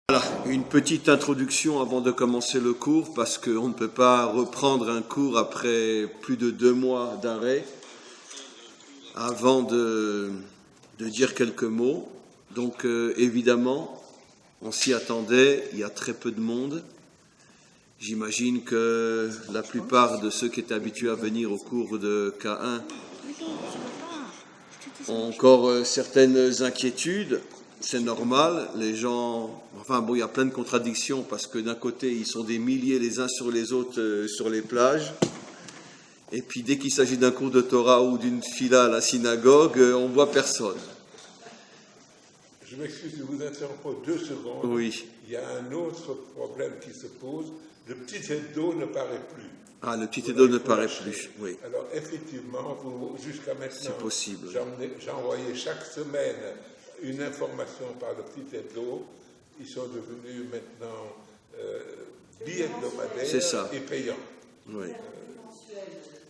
Voilà, une petite introduction avant de commencer le cours, parce qu'on ne peut pas reprendre un cours après plus de 2 mois d'arrêt avant de dire quelques mots. Donc évidemment, on s'y attendait, il y a très peu de monde. J'imagine que la plupart de ceux qui étaient habitués à venir au cours de K1 ont encore certaines inquiétudes. C'est normal, les gens, il y a plein de contradictions parce que d'un côté, ils sont des milliers les uns sur les autres sur les plages. Et puis dès qu'il s'agit d'un cours de Torah ou d'une fila à la synagogue, on voit personne. Je m'excuse de vous interrompre 2 secondes. Oui. Il y a un autre problème qui se pose. Le petit jet d'eau ne paraît plus. Ah, le petit d'eau ne paraît plus, oui. Alors effectivement, jusqu'à maintenant, c'est possible. J'envoyais chaque semaine une information par le petit d'eau. Ils sont devenus maintenant bi-hebdomadaires et payants. Oui.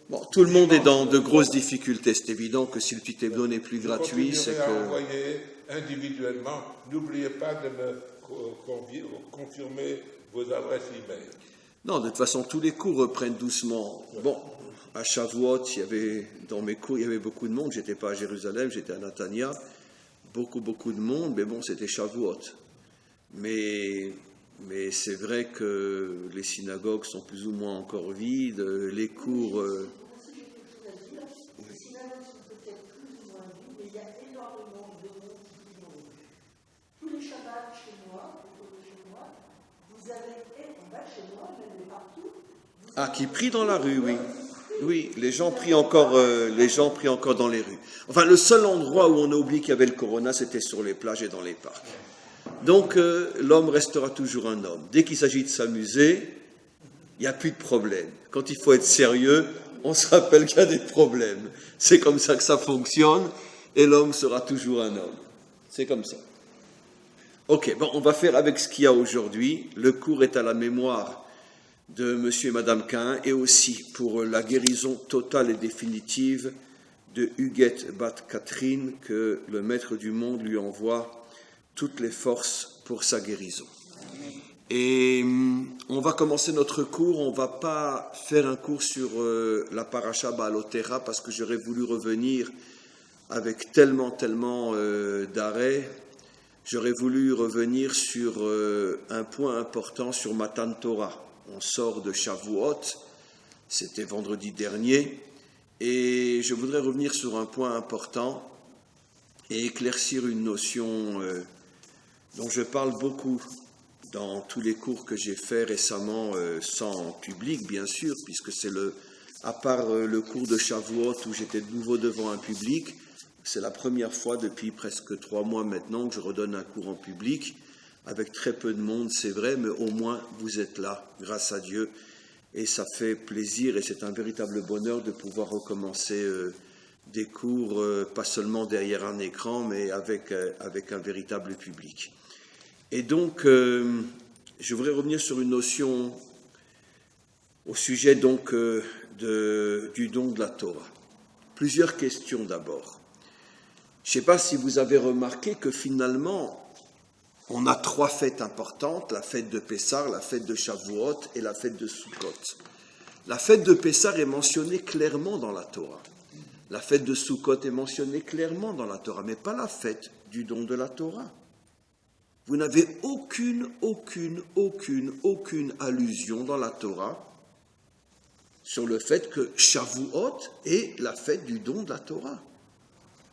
Bon, tout le monde est dans de grosses difficultés. C'est évident que si le petit hebdo n'est plus gratuit, c'est que... envoyer individuellement. N'oubliez pas de me confirmer vos adresses e-mail. Non, de toute façon, tous les cours reprennent doucement. Bon, à Shavuot, dans mes cours, il y avait beaucoup de monde. J'étais pas à Jérusalem, j'étais à Natania. Beaucoup de monde, mais bon, c'était Shavuot. Mais c'est vrai que les synagogues sont plus ou moins encore vides, les cours... Les synagogues sont peut-être plus ou moins vides, mais il y a énormément de monde qui vit dans les rues. Tous les Shabbats chez moi, vous avez, en bas chez moi, même partout... qui prient dans la rue, oui. Oui, les gens prient encore dans les rues. Enfin, le seul endroit où on a oublié qu'il y avait le corona, c'était sur les plages et dans les parcs. Donc, l'homme restera toujours un homme. Dès qu'il s'agit de s'amuser, il n'y a plus de problème. Quand il faut être sérieux, on se rappelle qu'il y a des problèmes. C'est comme ça que ça fonctionne, et l'homme sera toujours un homme. C'est comme ça. Ok, bon, on va faire avec ce qu'il y a aujourd'hui. Le cours est à la mémoire de monsieur et madame Cain, et aussi pour la guérison totale et définitive de Huguette Bat Catherine, que le maître du monde lui envoie toutes les forces pour sa guérison. Et on va commencer notre cours. On ne va pas faire un cours sur la paracha Baalotera, parce que j'aurais voulu revenir avec tellement d'arrêts. J'aurais voulu revenir sur un point important sur Matan Torah. On sort de Shavuot, c'était vendredi dernier, et je voudrais revenir sur un point important et éclaircir une notion dont je parle beaucoup dans tous les cours que j'ai faits récemment, sans public bien sûr, puisque c'est à part le cours de Shavuot où j'étais de nouveau devant un public, c'est la première fois depuis presque 3 mois maintenant que je redonne un cours en public. Avec très peu de monde, c'est vrai, mais au moins vous êtes là, grâce à Dieu. Et ça fait plaisir et c'est un véritable bonheur de pouvoir recommencer des cours, pas seulement derrière un écran, mais avec un véritable public. Et donc, je voudrais revenir sur une notion au sujet donc du don de la Torah. Plusieurs questions d'abord. Je ne sais pas si vous avez remarqué que finalement, on a 3 fêtes importantes, la fête de Pessah, la fête de Shavuot et la fête de Sukkot. La fête de Pessah est mentionnée clairement dans la Torah. La fête de Sukkot est mentionnée clairement dans la Torah, mais pas la fête du don de la Torah. Vous n'avez aucune allusion dans la Torah sur le fait que Shavuot est la fête du don de la Torah.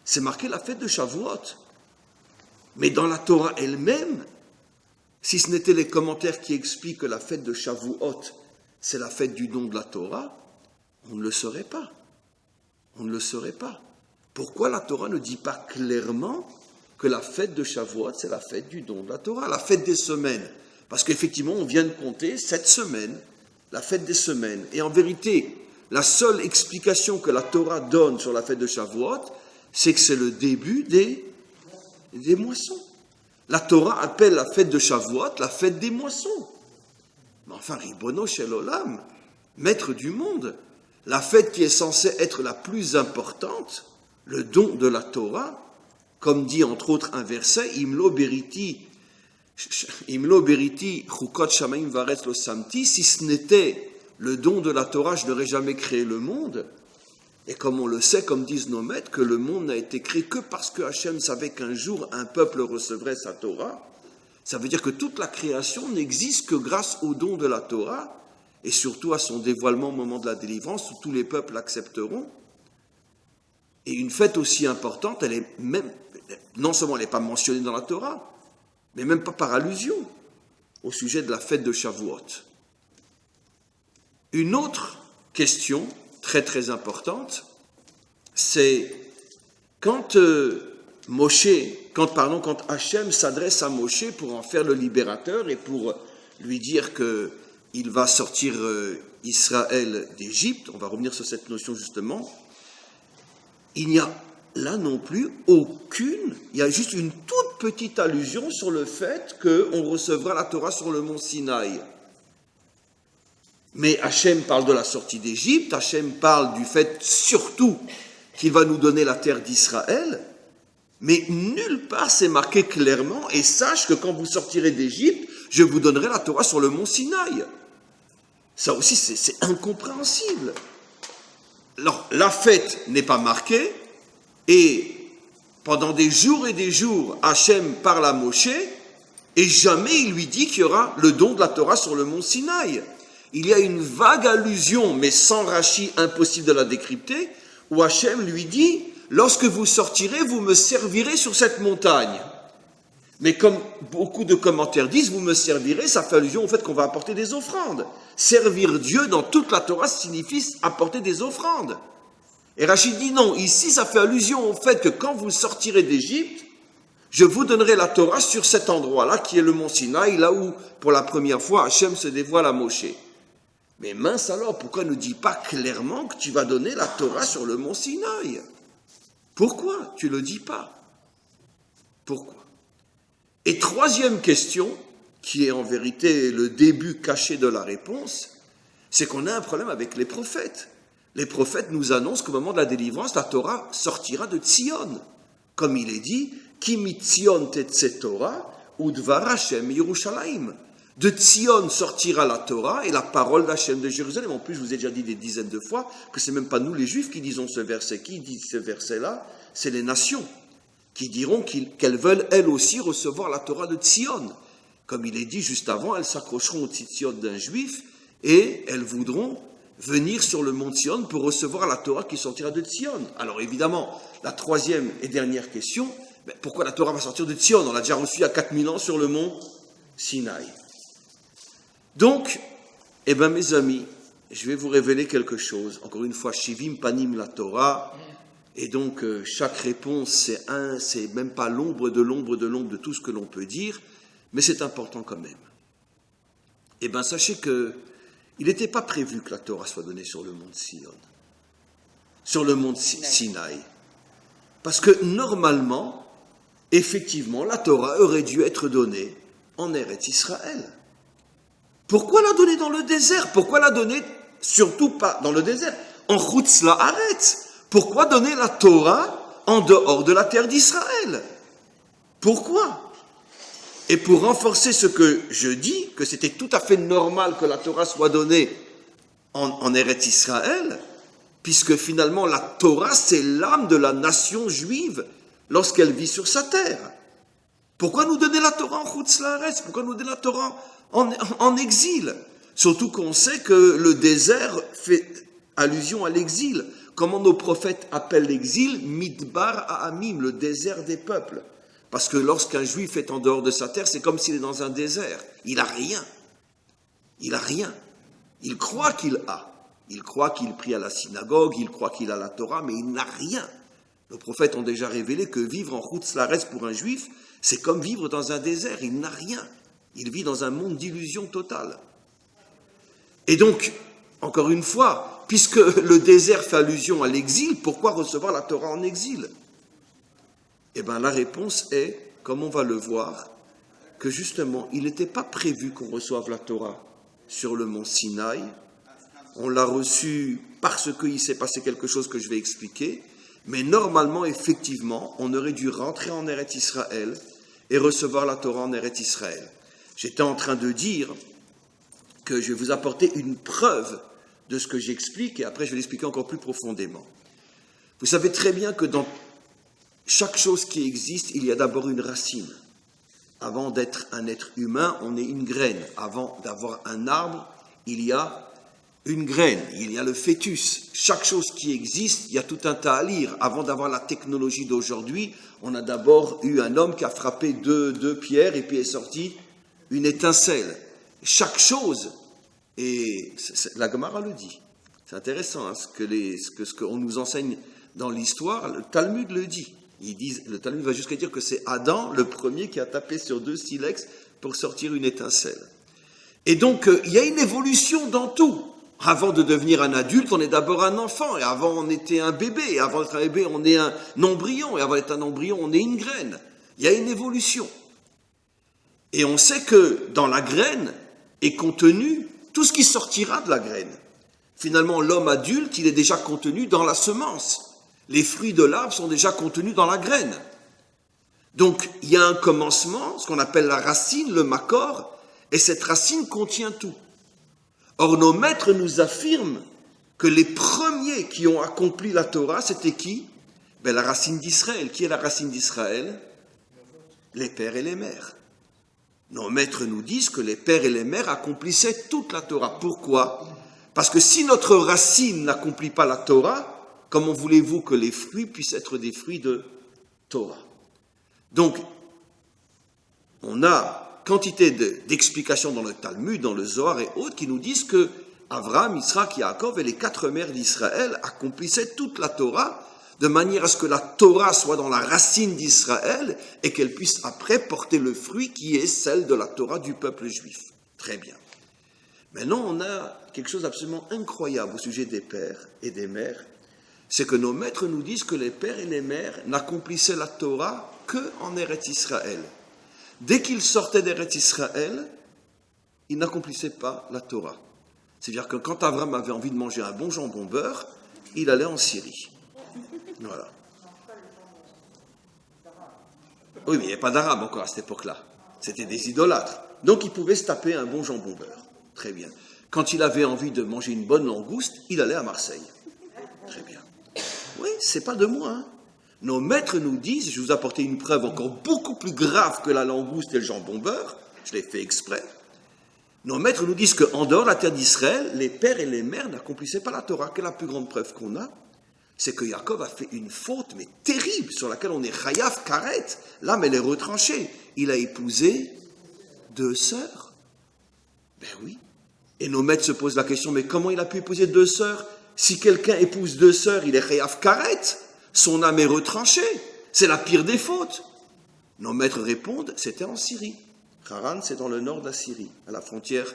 C'est marqué la fête de Shavuot. Mais dans la Torah elle-même, si ce n'étaient les commentaires qui expliquent que la fête de Shavuot, c'est la fête du don de la Torah, on ne le saurait pas. On ne le saurait pas. Pourquoi la Torah ne dit pas clairement que la fête de Shavuot, c'est la fête du don de la Torah, la fête des semaines? Parce qu'effectivement, on vient de compter 7 semaines, la fête des semaines. Et en vérité, la seule explication que la Torah donne sur la fête de Shavuot, c'est que c'est le début des moissons. La Torah appelle la fête de Shavuot la fête des moissons. Mais enfin, Ribono Shel Olam, maître du monde, la fête qui est censée être la plus importante, le don de la Torah, comme dit entre autres un verset, Imlo Beriti Imlo beriti chukot shamaim varetz lo samti, si ce n'était le don de la Torah, je n'aurais jamais créé le monde. Et comme on le sait, comme disent nos maîtres, que le monde n'a été créé que parce que Hachem savait qu'un jour un peuple recevrait sa Torah, ça veut dire que toute la création n'existe que grâce au don de la Torah, et surtout à son dévoilement au moment de la délivrance, où tous les peuples l'accepteront. Et une fête aussi importante, elle est même, non seulement elle n'est pas mentionnée dans la Torah, mais même pas par allusion au sujet de la fête de Shavuot. Une autre question très très importante, c'est quand quand Hachem s'adresse à Moshe pour en faire le libérateur et pour lui dire qu'il va sortir Israël d'Égypte, on va revenir sur cette notion justement, il n'y a là non plus il y a juste une toute petite allusion sur le fait qu'on recevra la Torah sur le mont Sinaï. Mais Hachem parle de la sortie d'Égypte, Hachem parle du fait surtout qu'il va nous donner la terre d'Israël, mais nulle part c'est marqué clairement, et sache que quand vous sortirez d'Égypte, je vous donnerai la Torah sur le mont Sinaï. Ça aussi c'est incompréhensible. Alors, la fête n'est pas marquée, et pendant des jours et des jours, Hachem parle à Moshe, et jamais il lui dit qu'il y aura le don de la Torah sur le mont Sinaï. Il y a une vague allusion, mais sans Rashi, impossible de la décrypter, où Hachem lui dit, lorsque vous sortirez, vous me servirez sur cette montagne. Mais comme beaucoup de commentaires disent, vous me servirez, ça fait allusion au fait qu'on va apporter des offrandes. Servir Dieu dans toute la Torah signifie apporter des offrandes. Et Rachid dit non, ici ça fait allusion au fait que quand vous sortirez d'Égypte, je vous donnerai la Torah sur cet endroit-là, qui est le mont Sinaï, là où, pour la première fois, Hachem se dévoile à Moshe. Mais mince alors, pourquoi ne dit pas clairement que tu vas donner la Torah sur le mont Sinaï? Pourquoi tu ne le dis pas? Pourquoi? Et troisième question, qui est en vérité le début caché de la réponse, c'est qu'on a un problème avec les prophètes. Les prophètes nous annoncent qu'au moment de la délivrance, la Torah sortira de Tzion. Comme il est dit, Ki mitzion tetze Torah, udvar Hashem Yerushalayim. De Tzion sortira la Torah et la parole d'Hachem de Jérusalem. En plus, je vous ai déjà dit des dizaines de fois que c'est même pas nous les Juifs qui disons ce verset. Qui dit ce verset-là? C'est les nations qui diront qu'elles veulent elles aussi recevoir la Torah de Tzion. Comme il est dit juste avant, elles s'accrocheront au tzitziot d'un Juif et elles voudront venir sur le mont Tzion pour recevoir la Torah qui sortira de Tzion. Alors évidemment, la troisième et dernière question, pourquoi la Torah va sortir de Tzion? On l'a déjà reçue il y a 4000 ans sur le mont Sinaï. Donc, mes amis, je vais vous révéler quelque chose. Encore une fois, Shivim Panim la Torah, et donc chaque réponse, c'est même pas l'ombre de tout ce que l'on peut dire, mais c'est important quand même. Sachez que il n'était pas prévu que la Torah soit donnée sur le mont Sion, sur le mont Sinaï. Parce que normalement, effectivement, la Torah aurait dû être donnée en Eretz Israël. Pourquoi la donner dans le désert? Pourquoi la donner surtout pas dans le désert? En Chutz La'aretz. Pourquoi donner la Torah en dehors de la terre d'Israël? Pourquoi? Et pour renforcer ce que je dis, que c'était tout à fait normal que la Torah soit donnée en Eretz Israël, puisque finalement la Torah, c'est l'âme de la nation juive lorsqu'elle vit sur sa terre. Pourquoi nous donner la Torah en Chutz La'aretz? Pourquoi nous donner la Torah en exil? Surtout qu'on sait que le désert fait allusion à l'exil. Comment nos prophètes appellent l'exil? Midbar Ha'amim, le désert des peuples. Parce que lorsqu'un juif est en dehors de sa terre, c'est comme s'il est dans un désert. Il n'a rien. Il n'a rien. Il croit qu'il a. Il croit qu'il prie à la synagogue, il croit qu'il a la Torah, mais il n'a rien. Nos prophètes ont déjà révélé que vivre en Chutz La'aretz pour un juif, c'est comme vivre dans un désert. Il n'a rien. Il vit dans un monde d'illusion totale. Et donc, encore une fois, puisque le désert fait allusion à l'exil, pourquoi recevoir la Torah en exil? La réponse est, comme on va le voir, que justement, il n'était pas prévu qu'on reçoive la Torah sur le mont Sinaï. On l'a reçue parce qu'il s'est passé quelque chose que je vais expliquer, mais normalement, effectivement, on aurait dû rentrer en Eretz Israël et recevoir la Torah en Eretz Israël. J'étais en train de dire que je vais vous apporter une preuve de ce que j'explique, et après je vais l'expliquer encore plus profondément. Vous savez très bien que dans chaque chose qui existe, il y a d'abord une racine. Avant d'être un être humain, on est une graine. Avant d'avoir un arbre, il y a une graine, il y a le fœtus. Chaque chose qui existe, il y a tout un tas à lire. Avant d'avoir la technologie d'aujourd'hui, on a d'abord eu un homme qui a frappé deux pierres et puis est sorti une étincelle. Chaque chose, et la Gemara le dit, c'est intéressant, hein, ce qu'on nous enseigne dans l'histoire, le Talmud le dit. Le Talmud va jusqu'à dire que c'est Adam, le premier, qui a tapé sur 2 silex pour sortir une étincelle. Et donc, il y a une évolution dans tout. Avant de devenir un adulte, on est d'abord un enfant, et avant on était un bébé, et avant d'être un bébé, on est un embryon, et avant d'être un embryon, on est une graine. Il y a une évolution. Et on sait que dans la graine est contenu tout ce qui sortira de la graine. Finalement, l'homme adulte, il est déjà contenu dans la semence. Les fruits de l'arbre sont déjà contenus dans la graine. Donc, il y a un commencement, ce qu'on appelle la racine, le makor, et cette racine contient tout. Or, nos maîtres nous affirment que les premiers qui ont accompli la Torah, c'était qui? La racine d'Israël. Qui est la racine d'Israël? Les pères et les mères. Nos maîtres nous disent que les pères et les mères accomplissaient toute la Torah. Pourquoi? Parce que si notre racine n'accomplit pas la Torah, comment voulez-vous que les fruits puissent être des fruits de Torah? Donc, on a quantité d'explications dans le Talmud, dans le Zohar et autres, qui nous disent que Avraham, Yitzhak, Yaakov et les 4 mères d'Israël accomplissaient toute la Torah, de manière à ce que la Torah soit dans la racine d'Israël et qu'elle puisse après porter le fruit qui est celle de la Torah du peuple juif. Très bien. Maintenant, on a quelque chose d'absolument incroyable au sujet des pères et des mères. C'est que nos maîtres nous disent que les pères et les mères n'accomplissaient la Torah qu'en Eretz Israël. Dès qu'ils sortaient d'Eretz Israël, ils n'accomplissaient pas la Torah. C'est-à-dire que quand Abraham avait envie de manger un bon jambon beurre, il allait en Syrie. Voilà. Oui, mais il n'y avait pas d'Arabes encore à cette époque-là. C'était des idolâtres. Donc il pouvait se taper un bon jambon beurre. Très bien. Quand il avait envie de manger une bonne langouste, il allait à Marseille. Très bien. Oui, c'est pas de moi. Hein. Nos maîtres nous disent, je vais vous apporter une preuve encore beaucoup plus grave que la langouste et le jambon beurre, je l'ai fait exprès. Nos maîtres nous disent qu'en dehors de la terre d'Israël, les pères et les mères n'accomplissaient pas la Torah. Quelle est la plus grande preuve qu'on a? C'est que Yaakov a fait une faute, mais terrible, sur laquelle on est chayav karet. L'âme, elle est retranchée. Il a épousé 2 sœurs. Ben oui. Et nos maîtres se posent la question, mais comment il a pu épouser 2 sœurs? Si quelqu'un épouse 2 sœurs, il est chayav karet. Son âme est retranchée. C'est la pire des fautes. Nos maîtres répondent, c'était en Syrie. Haran, c'est dans le nord de la Syrie, à la frontière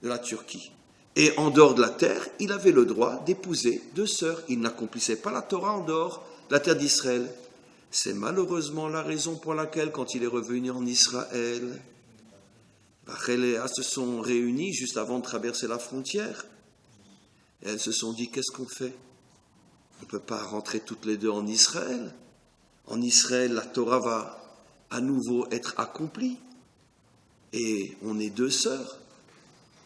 de la Turquie. Et en dehors de la terre, il avait le droit d'épouser 2 sœurs. Il n'accomplissait pas la Torah en dehors de la terre d'Israël. C'est malheureusement la raison pour laquelle, quand il est revenu en Israël, Rachel et Léa se sont réunies juste avant de traverser la frontière. Et elles se sont dit, qu'est-ce qu'on fait? On ne peut pas rentrer toutes les deux en Israël. En Israël, la Torah va à nouveau être accomplie. Et on est 2 sœurs.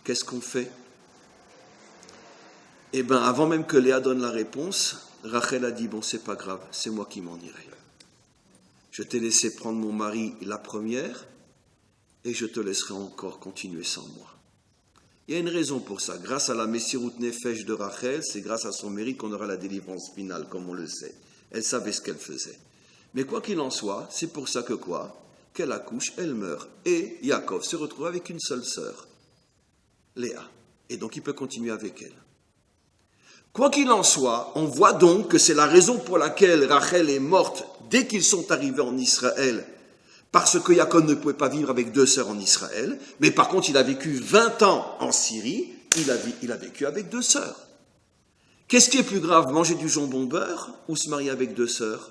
Qu'est-ce qu'on fait? Eh bien, avant même que Léa donne la réponse, Rachel a dit, bon, c'est pas grave, c'est moi qui m'en irai. Je t'ai laissé prendre mon mari la première, et je te laisserai encore continuer sans moi. Il y a une raison pour ça. Grâce à la Messirut Nefesh de Rachel, c'est grâce à son mérite qu'on aura la délivrance finale, comme on le sait. Elle savait ce qu'elle faisait. Mais quoi qu'il en soit, c'est pour ça que quoi? Qu'elle accouche, elle meurt. Et Yaakov se retrouve avec une seule sœur, Léa. Et donc il peut continuer avec elle. Quoi qu'il en soit, on voit donc que c'est la raison pour laquelle Rachel est morte dès qu'ils sont arrivés en Israël, parce que Yaakov ne pouvait pas vivre avec 2 sœurs en Israël, mais par contre il a vécu 20 ans en Syrie, il a vécu avec 2 sœurs. Qu'est-ce qui est plus grave, manger du jambon beurre ou se marier avec 2 sœurs?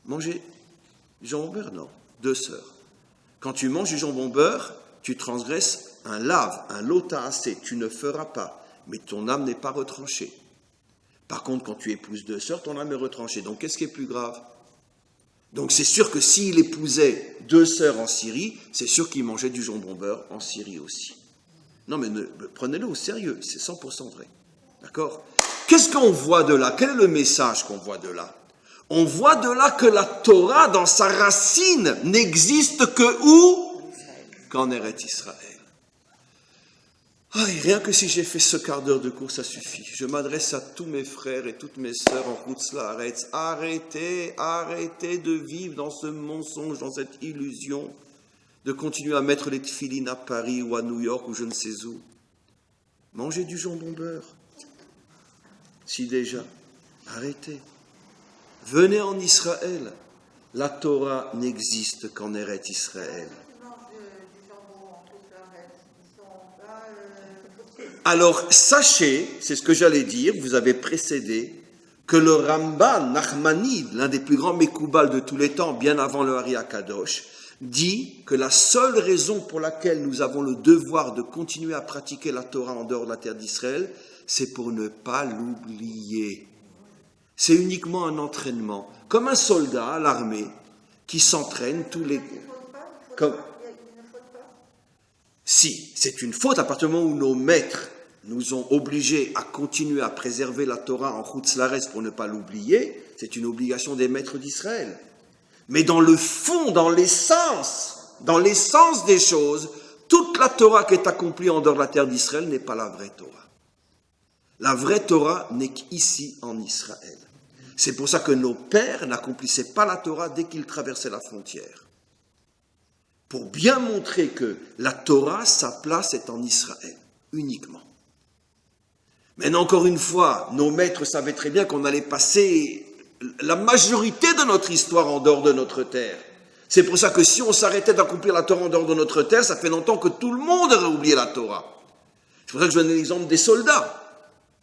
Manger du jambon beurre, non, 2 sœurs. Quand tu manges du jambon beurre, tu transgresses un lave, un lota assez, tu ne feras pas. Mais ton âme n'est pas retranchée. Par contre, quand tu épouses 2 sœurs, ton âme est retranchée. Donc, qu'est-ce qui est plus grave? Donc c'est sûr que s'il épousait 2 sœurs en Syrie, c'est sûr qu'il mangeait du jambon beurre en Syrie aussi. Non mais prenez-le au sérieux, c'est 100% vrai. D'accord ? Qu'est-ce qu'on voit de là ? Quel est le message qu'on voit de là ? On voit de là que la Torah, dans sa racine, n'existe que où ? Qu'en Eretz Israël. Ah, et rien que si j'ai fait ce quart d'heure de cours, ça suffit. Je m'adresse à tous mes frères et toutes mes sœurs en Chutz La'aretz. Arrêtez de vivre dans ce mensonge, dans cette illusion, de continuer à mettre les tefilines à Paris ou à New York ou je ne sais où. Mangez du jambon beurre. Si déjà, arrêtez. Venez en Israël. La Torah n'existe qu'en Eretz Israël. Alors, sachez, c'est ce que j'allais dire, vous avez précédé, que le Ramban Nachmanide, l'un des plus grands Mekoubal de tous les temps, bien avant le Ari HaKadosh, dit que la seule raison pour laquelle nous avons le devoir de continuer à pratiquer la Torah en dehors de la terre d'Israël, c'est pour ne pas l'oublier. C'est uniquement un entraînement, comme un soldat à l'armée qui s'entraîne tous les... Si, c'est une faute à partir du moment où nos maîtres nous ont obligés à continuer à préserver la Torah en Chutz La'aretz pour ne pas l'oublier, c'est une obligation des maîtres d'Israël. Mais dans le fond, dans l'essence des choses, toute la Torah qui est accomplie en dehors de la terre d'Israël n'est pas la vraie Torah. La vraie Torah n'est qu'ici en Israël. C'est pour ça que nos pères n'accomplissaient pas la Torah dès qu'ils traversaient la frontière. Pour bien montrer que la Torah, sa place est en Israël, uniquement. Maintenant, encore une fois, nos maîtres savaient très bien qu'on allait passer la majorité de notre histoire en dehors de notre terre. C'est pour ça que si on s'arrêtait d'accomplir la Torah en dehors de notre terre, ça fait longtemps que tout le monde aurait oublié la Torah. C'est pour ça que je donne l'exemple des soldats.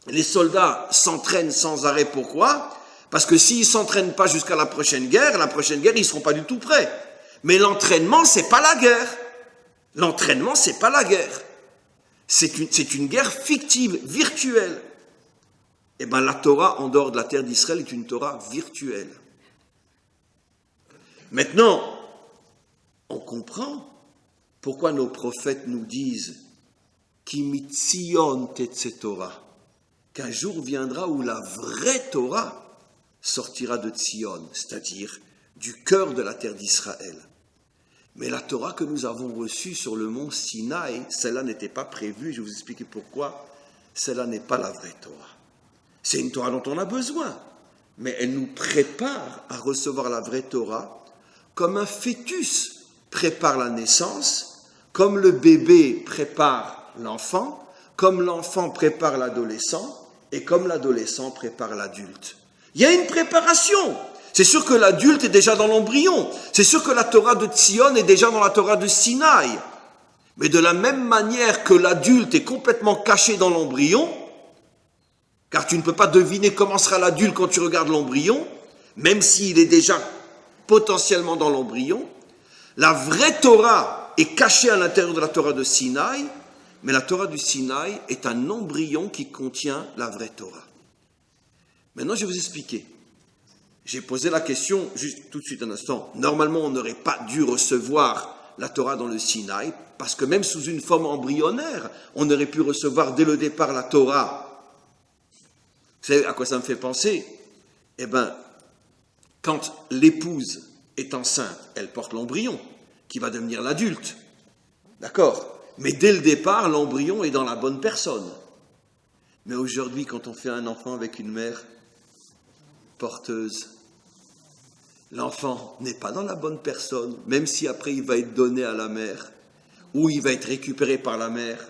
Les soldats s'entraînent sans arrêt, pourquoi ? Parce que s'ils ne s'entraînent pas jusqu'à la prochaine guerre, ils ne seront pas du tout prêts. Mais l'entraînement, c'est pas la guerre. L'entraînement, c'est pas la guerre. C'est une guerre fictive, virtuelle. Eh bien, la Torah, en dehors de la terre d'Israël, est une Torah virtuelle. Maintenant, on comprend pourquoi nos prophètes nous disent Ki mitzion tetze Torah, qu'un jour viendra où la vraie Torah sortira de Tzion, c'est-à-dire du cœur de la terre d'Israël. Mais la Torah que nous avons reçue sur le mont Sinaï, celle-là n'était pas prévue, je vais vous expliquer pourquoi. Celle-là n'est pas la vraie Torah. C'est une Torah dont on a besoin, mais elle nous prépare à recevoir la vraie Torah comme un fœtus prépare la naissance, comme le bébé prépare l'enfant, comme l'enfant prépare l'adolescent, et comme l'adolescent prépare l'adulte. Il y a une préparation. C'est sûr que l'adulte est déjà dans l'embryon. C'est sûr que la Torah de Tzion est déjà dans la Torah de Sinaï. Mais de la même manière que l'adulte est complètement caché dans l'embryon, car tu ne peux pas deviner comment sera l'adulte quand tu regardes l'embryon, même s'il est déjà potentiellement dans l'embryon, la vraie Torah est cachée à l'intérieur de la Torah de Sinaï, mais la Torah du Sinaï est un embryon qui contient la vraie Torah. Maintenant, je vais vous expliquer. J'ai posé la question, juste tout de suite un instant. Normalement, on n'aurait pas dû recevoir la Torah dans le Sinaï, parce que même sous une forme embryonnaire, on aurait pu recevoir dès le départ la Torah. Vous savez à quoi ça me fait penser ? Eh bien, quand l'épouse est enceinte, elle porte l'embryon, qui va devenir l'adulte. D'accord ? Mais dès le départ, l'embryon est dans la bonne personne. Mais aujourd'hui, quand on fait un enfant avec une mère porteuse, l'enfant n'est pas dans la bonne personne, même si après il va être donné à la mère, ou il va être récupéré par la mère.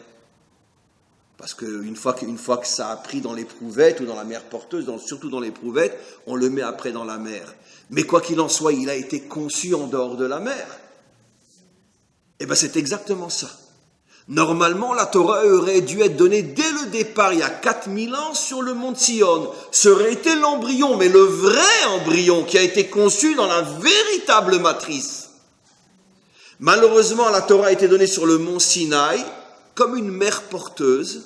Parce qu'une fois que ça a pris dans l'éprouvette, ou dans la mère porteuse, surtout dans l'éprouvette, on le met après dans la mère. Mais quoi qu'il en soit, il a été conçu en dehors de la mère. Eh bien, c'est exactement ça. Normalement, la Torah aurait dû être donnée dès le départ, il y a 4000 ans, sur le mont Sion. Ce aurait été l'embryon, mais le vrai embryon qui a été conçu dans la véritable matrice. Malheureusement, la Torah a été donnée sur le mont Sinaï, comme une mère porteuse,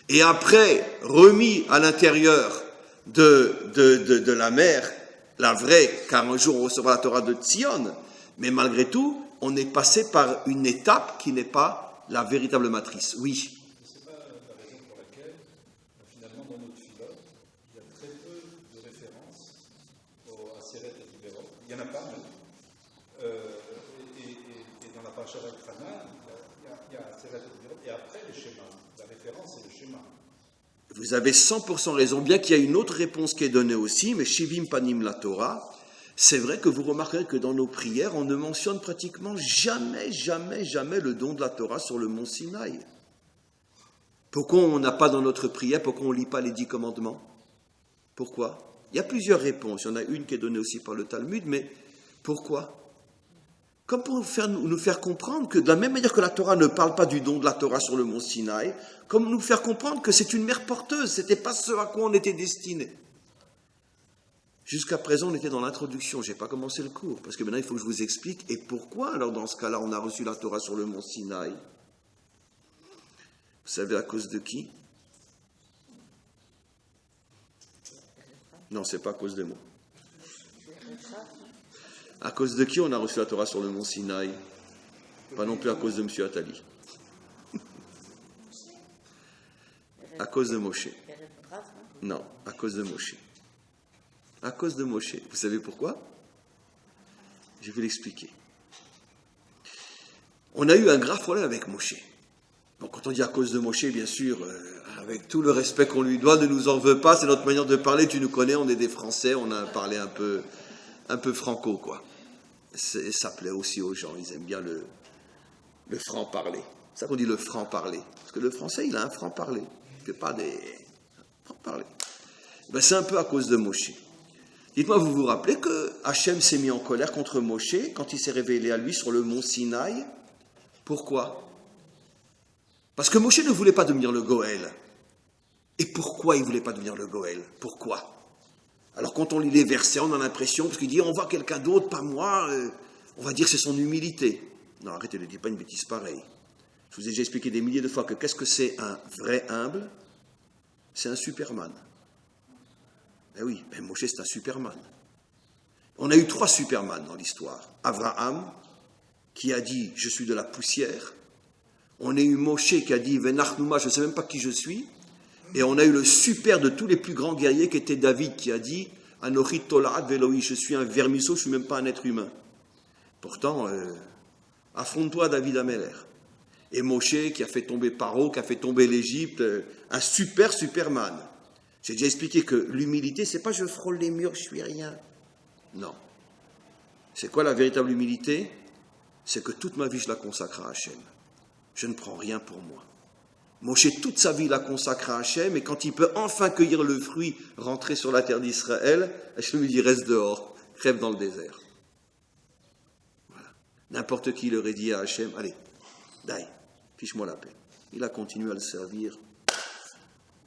et après remis à l'intérieur de la mère la vraie, car un jour on recevra la Torah de Tzion, mais malgré tout, on est passé par une étape qui n'est pas la véritable matrice. Oui. C'est pas la raison pour laquelle, finalement, dans notre philosophe, il y a très peu de références à Seret et Tiberot. Il n'y en a pas même. Et dans la Parashat Vayikra, il y a Seret et Tiberot. Et après, le schéma. La référence, c'est le schéma. Vous avez 100% raison, bien qu'il y ait une autre réponse qui est donnée aussi, mais Shivim Panim la Torah, c'est vrai que vous remarquerez que dans nos prières, on ne mentionne pratiquement jamais le don de la Torah sur le mont Sinaï. Pourquoi on n'a pas dans notre prière, pourquoi on ne lit pas les 10 commandements? Pourquoi? Il y a plusieurs réponses. Il y en a une qui est donnée aussi par le Talmud, mais pourquoi? Comme pour nous faire comprendre que de la même manière que la Torah ne parle pas du don de la Torah sur le mont Sinaï, comme nous faire comprendre que c'est une mère porteuse, ce n'était pas ce à quoi on était destiné. Jusqu'à présent, on était dans l'introduction, je n'ai pas commencé le cours, parce que maintenant il faut que je vous explique, et pourquoi alors dans ce cas-là on a reçu la Torah sur le mont Sinaï? Vous savez à cause de qui? Non, c'est pas à cause de moi. À cause de qui on a reçu la Torah sur le mont Sinaï? Pas non plus à cause de M. Attali. À cause de Moshe. Non, à cause de Moshe. À cause de Moshe. Vous savez pourquoi? Je vais l'expliquer. On a eu un grave problème avec Moshe. Bon, quand on dit à cause de Moshe, bien sûr, avec tout le respect qu'on lui doit, ne nous en veut pas, c'est notre manière de parler, tu nous connais, on est des Français, on a parlé un peu franco, quoi. Ça plaît aussi aux gens, ils aiment bien le franc-parler. C'est ça qu'on dit le franc-parler. Parce que le français, il a un franc-parler. Il ne fait pas des franc-parler. Ben, c'est un peu à cause de Moshe. Dites-moi, vous vous rappelez que Hachem s'est mis en colère contre Moshe quand il s'est révélé à lui sur le mont Sinaï? Pourquoi? Parce que Moshe ne voulait pas devenir le Goël. Et pourquoi il ne voulait pas devenir le Goël? Pourquoi? Alors quand on lit les versets, on a l'impression, parce qu'il dit on voit quelqu'un d'autre, pas moi, on va dire c'est son humilité. Non, arrêtez, ne dites pas une bêtise pareille. Je vous ai déjà expliqué des milliers de fois que qu'est-ce que c'est un vrai humble? C'est un Superman. Eh oui, mais Moshe c'est un Superman. On a eu 3 Superman dans l'histoire. Abraham, qui a dit je suis de la poussière. On a eu Moshe qui a dit Venachnouma, je ne sais même pas qui je suis. Et on a eu le super de tous les plus grands guerriers qui était David, qui a dit Anochi Tolad Veloi, je suis un vermisseau, je ne suis même pas un être humain. Pourtant, affronte-toi David Ameller. Et Moshe qui a fait tomber Paro, qui a fait tomber l'Égypte, un Superman. J'ai déjà expliqué que l'humilité, c'est pas je frôle les murs, je suis rien. Non. C'est quoi la véritable humilité? C'est que toute ma vie je la consacre à Hachem. Je ne prends rien pour moi. Moshe, toute sa vie, la consacre à Hachem, et quand il peut enfin cueillir le fruit, rentrer sur la terre d'Israël, Hachem lui dit, reste dehors, crève dans le désert. Voilà. N'importe qui aurait dit à Hachem, allez, daï, fiche-moi la paix. Il a continué à le servir.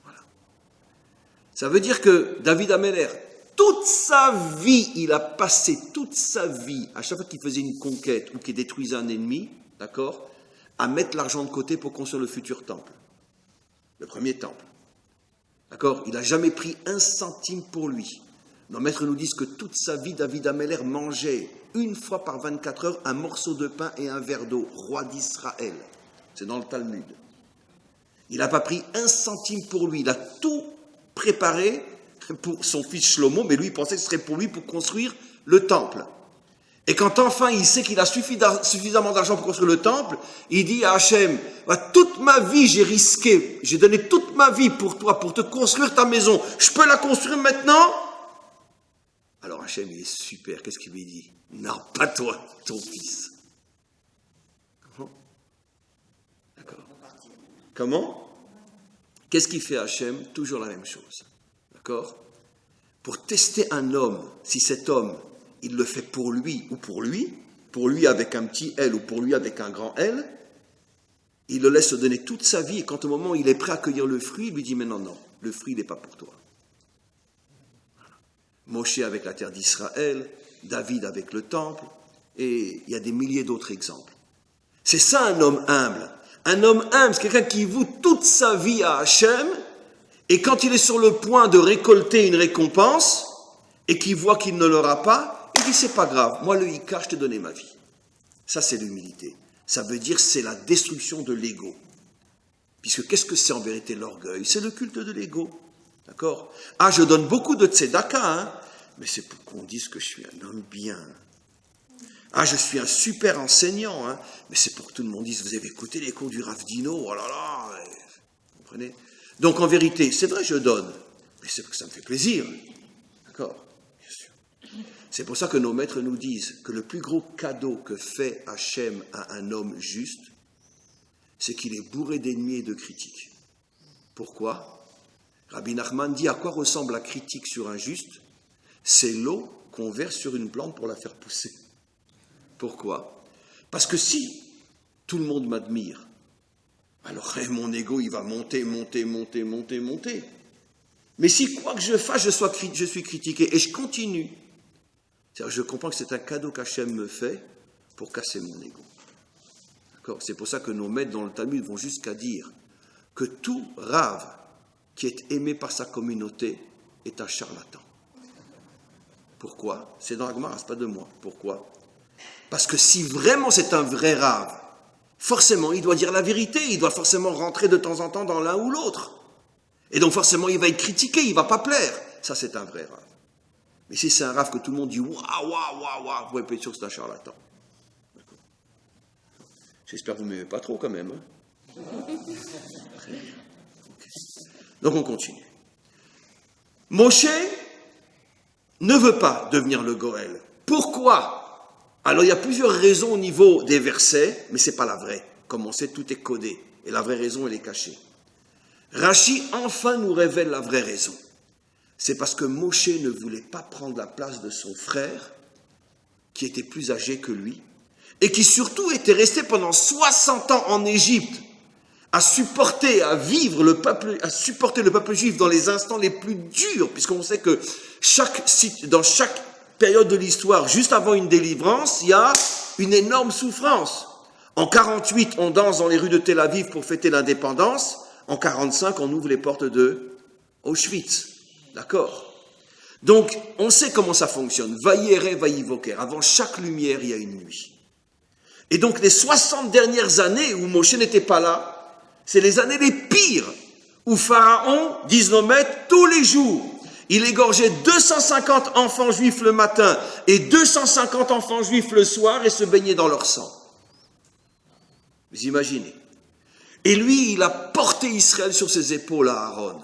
Voilà. Ça veut dire que David Ameller, toute sa vie, il a passé toute sa vie, à chaque fois qu'il faisait une conquête ou qu'il détruisait un ennemi, d'accord, à mettre l'argent de côté pour construire le futur temple. Le premier temple. D'accord? Il n'a jamais pris un centime pour lui. Nos maîtres nous disent que toute sa vie, David Ameller mangeait une fois par 24 heures un morceau de pain et un verre d'eau, roi d'Israël. C'est dans le Talmud. Il n'a pas pris un centime pour lui. Il a tout préparé pour son fils Shlomo, mais lui, il pensait que ce serait pour lui pour construire le temple. Et quand enfin il sait qu'il a suffisamment d'argent pour construire le temple, il dit à Hachem, toute ma vie j'ai risqué, j'ai donné toute ma vie pour toi, pour te construire ta maison, je peux la construire maintenant? Alors Hachem il est super, qu'est-ce qu'il lui dit? Non, pas toi, ton fils. D'accord. Comment? Qu'est-ce qu'il fait Hachem? Toujours la même chose. D'accord? Pour tester un homme, si cet homme il le fait pour lui ou pour lui avec un petit L ou pour lui avec un grand L, il le laisse se donner toute sa vie, et quand au moment où il est prêt à cueillir le fruit, il lui dit, mais non, le fruit n'est pas pour toi. Voilà. Moshe avec la terre d'Israël, David avec le temple, et il y a des milliers d'autres exemples. C'est ça un homme humble. Un homme humble, c'est quelqu'un qui voue toute sa vie à Hachem, et quand il est sur le point de récolter une récompense, et qui voit qu'il ne l'aura pas, il dit c'est pas grave, moi le Ika, je t'ai donné ma vie. Ça c'est l'humilité. Ça veut dire c'est la destruction de l'ego. Puisque qu'est-ce que c'est en vérité l'orgueil? C'est le culte de l'ego. D'accord? Ah, je donne beaucoup de tzedaka, hein, mais c'est pour qu'on dise que je suis un homme bien. Ah, je suis un super enseignant, hein, mais c'est pour que tout le monde dise, vous avez écouté les cours du Rav Dino, oh là là, vous comprenez? Donc en vérité, c'est vrai, je donne, mais c'est parce que ça me fait plaisir. D'accord? Bien sûr. C'est pour ça que nos maîtres nous disent que le plus gros cadeau que fait Hachem à un homme juste, c'est qu'il est bourré d'ennemis et de critiques. Pourquoi? Rabbi Nachman dit à quoi ressemble la critique sur un juste? C'est l'eau qu'on verse sur une plante pour la faire pousser. Pourquoi? Parce que si tout le monde m'admire, alors mon ego il va monter. Mais si quoi que je fasse, je suis critiqué et je continue. C'est-à-dire, je comprends que c'est un cadeau qu'Hachem me fait pour casser mon ego. C'est pour ça que nos maîtres dans le Talmud vont jusqu'à dire que tout Rav qui est aimé par sa communauté est un charlatan. Pourquoi? C'est dans la Gemara, c'est pas de moi. Pourquoi? Parce que si vraiment c'est un vrai Rav, forcément il doit dire la vérité, il doit forcément rentrer de temps en temps dans l'un ou l'autre. Et donc forcément il va être critiqué, il ne va pas plaire. Ça c'est un vrai Rav. Mais si c'est un Rav que tout le monde dit waouh, vous pouvez être sûr que c'est un charlatan. J'espère que vous ne m'aimez pas trop quand même. Hein. Très bien. Okay. Donc on continue. Moshe ne veut pas devenir le Goël. Pourquoi? Alors il y a plusieurs raisons au niveau des versets, mais ce n'est pas la vraie. Comme on sait, tout est codé. Et la vraie raison, elle est cachée. Rachi enfin nous révèle la vraie raison. C'est parce que Moshe ne voulait pas prendre la place de son frère, qui était plus âgé que lui, et qui surtout était resté pendant 60 ans en Égypte, à supporter le peuple juif dans les instants les plus durs, puisqu'on sait que dans chaque période de l'histoire, juste avant une délivrance, il y a une énorme souffrance. En 48, on danse dans les rues de Tel Aviv pour fêter l'indépendance. En 45, on ouvre les portes de Auschwitz. D'accord? Donc, on sait comment ça fonctionne. Vaïere, vaïvoker. Avant chaque lumière, il y a une nuit. Et donc, les 60 dernières années où Moshe n'était pas là, c'est les années les pires, où Pharaon, disent nos maîtres, tous les jours, il égorgeait 250 enfants juifs le matin et 250 enfants juifs le soir et se baignait dans leur sang. Vous imaginez? Et lui, il a porté Israël sur ses épaules à Aaron.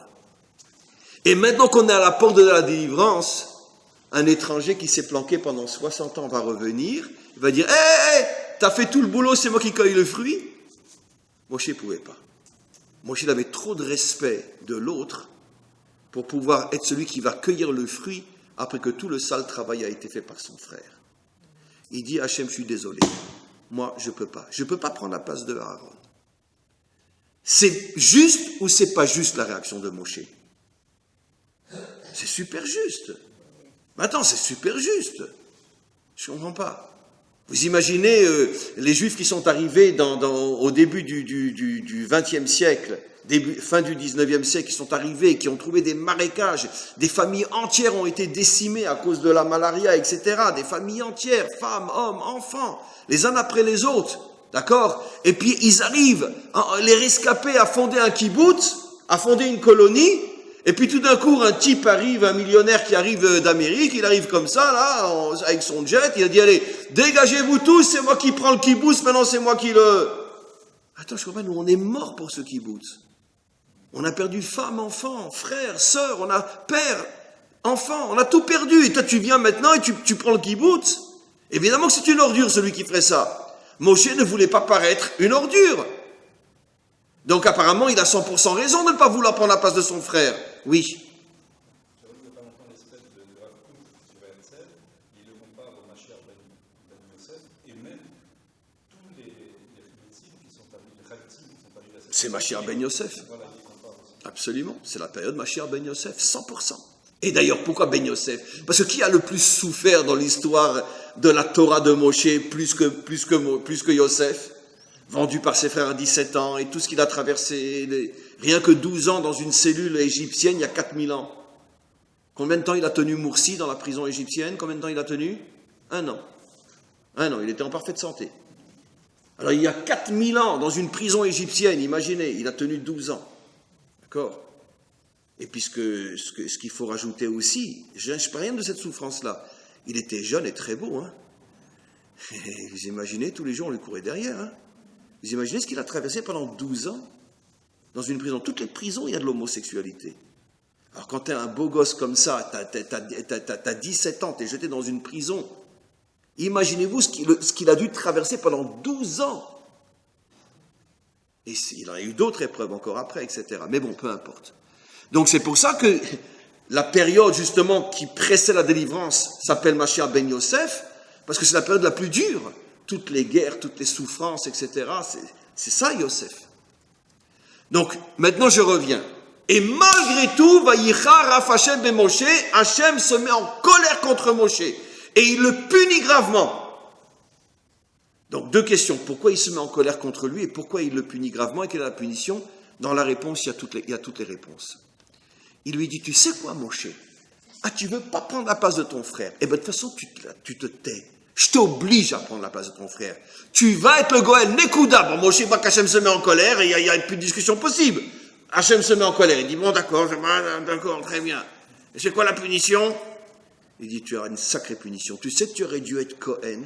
Et maintenant qu'on est à la porte de la délivrance, un étranger qui s'est planqué pendant 60 ans va revenir, il va dire « Hé, t'as fait tout le boulot, c'est moi qui cueille le fruit ?» Moshe ne pouvait pas. Moshe avait trop de respect de l'autre pour pouvoir être celui qui va cueillir le fruit après que tout le sale travail a été fait par son frère. Il dit « Hachem, je suis désolé, moi je ne peux pas. Je ne peux pas prendre la place de Aaron. » C'est juste ou c'est pas juste la réaction de Moshe? C'est super juste. Attends, c'est super juste. Je ne comprends pas. Vous imaginez les Juifs qui sont arrivés au début du XXe siècle, fin du XIXe siècle, qui sont arrivés, qui ont trouvé des marécages, des familles entières ont été décimées à cause de la malaria, etc. Des familles entières, femmes, hommes, enfants, les uns après les autres, d'accord? Et puis ils arrivent, les rescapés, à fonder un kibbutz, à fonder une colonie. Et puis tout d'un coup, un type arrive, un millionnaire qui arrive d'Amérique, il arrive comme ça, là, avec son jet, il a dit, allez, dégagez-vous tous, c'est moi qui prends le kibbutz, maintenant c'est moi qui le... Attends, je comprends, nous on est morts pour ce kibbutz. On a perdu femmes, enfants, frères, sœurs, on a père, enfants, on a tout perdu. Et toi tu viens maintenant et tu prends le kibbutz. Évidemment que c'est une ordure celui qui ferait ça. Moshe ne voulait pas paraître une ordure. Donc apparemment, il a 100% raison de ne pas vouloir prendre la place de son frère. Oui. Il n'y a pas longtemps l'espèce de Rav Kook sur Herzl, il le compare au Mashiach ben Yosef, et même tous les médecines qui sont parmi les Khaltim, qui sont parmi la... C'est Mashiach ben Yosef. Voilà, il compare aussi. Absolument, c'est la période Mashiach ben Yosef, 100%. Et d'ailleurs, pourquoi ben Yosef? Parce que qui a le plus souffert dans l'histoire de la Torah de Moshe plus que Yosef? Vendu par ses frères à 17 ans, et tout ce qu'il a traversé, rien que 12 ans dans une cellule égyptienne, il y a 4000 ans. Combien de temps il a tenu Moursi dans la prison égyptienne? Combien de temps il a tenu? 1 an. 1 an, il était en parfaite santé. Alors il y a 4000 ans, dans une prison égyptienne, imaginez, il a tenu 12 ans. D'accord? Et puisque ce qu'il faut rajouter aussi, je ne sais pas rien de cette souffrance-là, il était jeune et très beau. Hein? Et vous imaginez, tous les jours on lui courait derrière. Hein? Vous imaginez ce qu'il a traversé pendant 12 ans dans une prison. Toutes les prisons, il y a de l'homosexualité. Alors quand tu es un beau gosse comme ça, t'as 17 ans, tu es jeté dans une prison, imaginez-vous ce qu'il a dû traverser pendant 12 ans. Et il en a eu d'autres épreuves encore après, etc. Mais bon, peu importe. Donc c'est pour ça que la période justement qui précède la délivrance s'appelle Mashiach ben Yosef, parce que c'est la période la plus dure. Toutes les guerres, toutes les souffrances, etc. C'est ça Yosef. Donc maintenant je reviens. Et malgré tout, Vayichar Raf Hashem ben Moshe, Hashem se met en colère contre Moshe. Et il le punit gravement. Donc 2 questions. Pourquoi il se met en colère contre lui et pourquoi il le punit gravement et quelle est la punition? Dans la réponse, il y a toutes les réponses. Il lui dit, tu sais quoi Moshe? Tu veux pas prendre la place de ton frère? Eh bien de toute façon, tu te tais. Je t'oblige à prendre la place de ton frère. Tu vas être le Goël Nekuda. Bon, Moshe voit qu'Hachem se met en colère et il n'y a plus de discussion possible. Hachem se met en colère. Il dit, bon d'accord, d'accord, très bien. Et c'est quoi la punition? Il dit, tu as une sacrée punition. Tu sais que tu aurais dû être Cohen.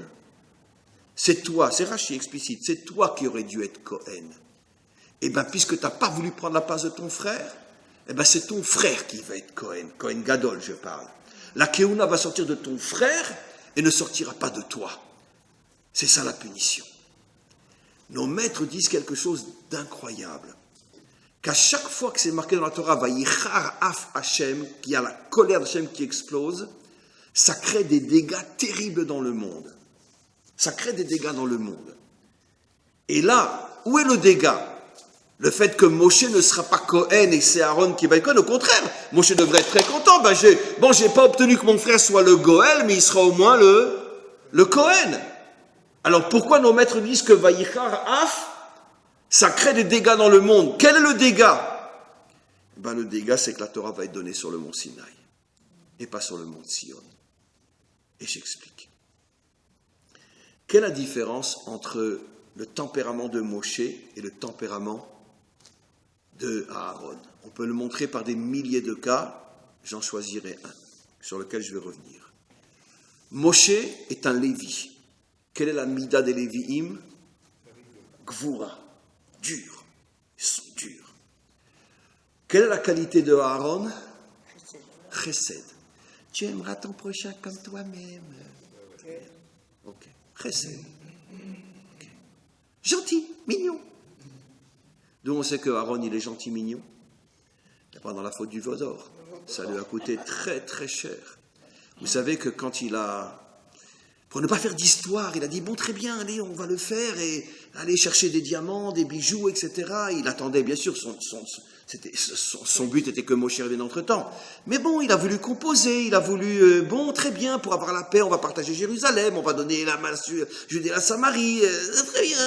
C'est toi, c'est Rachi explicite, c'est toi qui aurais dû être Cohen. Eh bien, puisque tu n'as pas voulu prendre la place de ton frère, eh bien, c'est ton frère qui va être Cohen. Cohen Gadol, je parle. La Keuna va sortir de ton frère et ne sortira pas de toi. C'est ça la punition. Nos maîtres disent quelque chose d'incroyable. Qu'à chaque fois que c'est marqué dans la Torah, Vayichar Af Hashem, qu'il y a la colère d'Hashem qui explose, ça crée des dégâts terribles dans le monde. Ça crée des dégâts dans le monde. Et là, où est le dégât? Le fait que Moshe ne sera pas Cohen et c'est Aaron qui va être Cohen, au contraire, Moshe devrait être très content. J'ai pas obtenu que mon frère soit le Goël, mais il sera au moins le Cohen. Alors pourquoi nos maîtres disent que Vayichar Af, ça crée des dégâts dans le monde? Quel est le dégât? Le dégât, c'est que la Torah va être donnée sur le mont Sinaï et pas sur le mont Sion. Et j'explique. Quelle est la différence entre le tempérament de Moshe et le tempérament de Aaron? On peut le montrer par des milliers de cas, j'en choisirai un, sur lequel je vais revenir. Moshe est un Lévi. Quelle est la mida des Lévi'im? Gvura, dur. Ils sont durs. Quelle est la qualité de Aaron? Chesed. Tu aimeras ton prochain comme toi-même. Ok. Chesed. Okay. Gentil, mignon. D'où on sait que Aaron, il est gentil, mignon? Il n'est pas dans la faute du veau d'or. Ça lui a coûté très, très cher. Vous savez que quand il a... Pour ne pas faire d'histoire, il a dit, bon, très bien, allez, on va le faire, et aller chercher des diamants, des bijoux, etc. Il attendait, bien sûr, son but était que Moshe revienne entre-temps. Mais bon, il a voulu composer, il a voulu, bon, très bien, pour avoir la paix, on va partager Jérusalem, on va donner la main à Judée et la Samarie, très bien,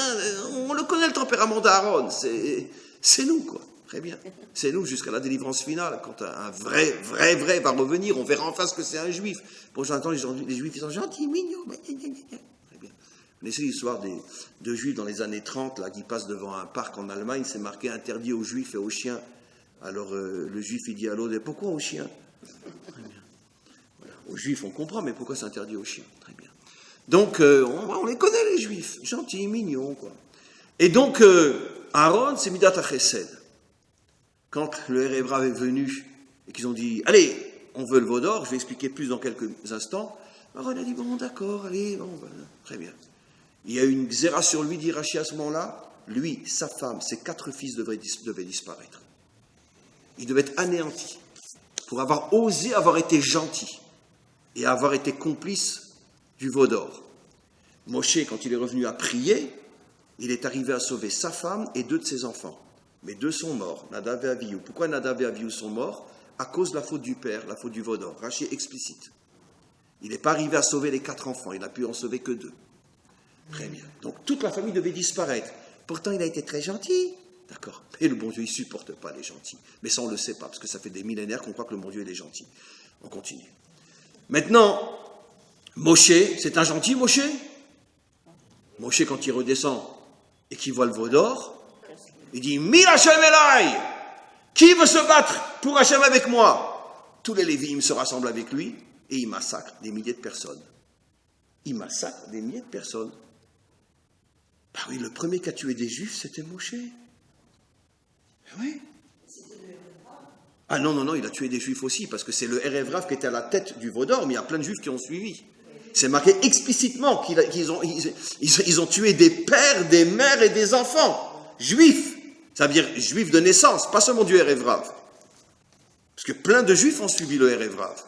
on le connaît, le tempérament d'Aaron, c'est nous, quoi. Très bien. C'est nous jusqu'à la délivrance finale. Quand un vrai va revenir, on verra en face que c'est un juif. Pour l'instant, les juifs, ils sont gentils, mignons. Très bien. Vous connaissez l'histoire de juifs dans les années 30, là, qui passent devant un parc en Allemagne, c'est marqué interdit aux juifs et aux chiens. Alors, le juif, il dit à l'autre, pourquoi aux chiens? Très bien. Voilà. Aux juifs, on comprend, mais pourquoi c'est interdit aux chiens? Très bien. Donc, on les connaît, les juifs. Gentils, mignons, quoi. Et donc, Aaron, c'est Midat HaChesed. Quand le Hébreu est venu et qu'ils ont dit « Allez, on veut le veau d'or », je vais expliquer plus dans quelques instants, Aaron a dit « Bon, d'accord, allez, bon, très bien ». Il y a eu une xéra sur lui, dit Rachi à ce moment-là, lui, sa femme, ses 4 fils devaient disparaître. Ils devaient être anéantis pour avoir osé avoir été gentil et avoir été complice du veau d'or. Moshe, quand il est revenu à prier, il est arrivé à sauver sa femme et 2 de ses enfants. Mais 2 sont morts, Nadav et Avihu. Pourquoi Nadav et Avihu sont morts? À cause de la faute du père, la faute du veau d'or. Rachi est explicite. Il n'est pas arrivé à sauver les 4 enfants, il n'a pu en sauver que 2. Très bien. Donc toute la famille devait disparaître. Pourtant, il a été très gentil. D'accord. Et le bon Dieu, il ne supporte pas les gentils. Mais ça, on ne le sait pas, parce que ça fait des millénaires qu'on croit que le bon Dieu, il est gentil. On continue. Maintenant, Moshe, c'est un gentil Moshe. Moshe, quand il redescend et qu'il voit le veau d'or, il dit « Mi Hashem Elai » Qui veut se battre pour Hashem avec moi? Tous les Lévi'im se rassemblent avec lui et il massacre des milliers de personnes. Il massacre des milliers de personnes. Ah oui, le premier qui a tué des Juifs, c'était Moshe. Oui. Ah non, il a tué des Juifs aussi, parce que c'est le Erev Rav qui était à la tête du veau d'or, mais il y a plein de Juifs qui ont suivi. C'est marqué explicitement qu'ils ont tué des pères, des mères et des enfants, juifs. Ça veut dire juifs de naissance, pas seulement du Erev Rav. Parce que plein de Juifs ont suivi le Erev Rav.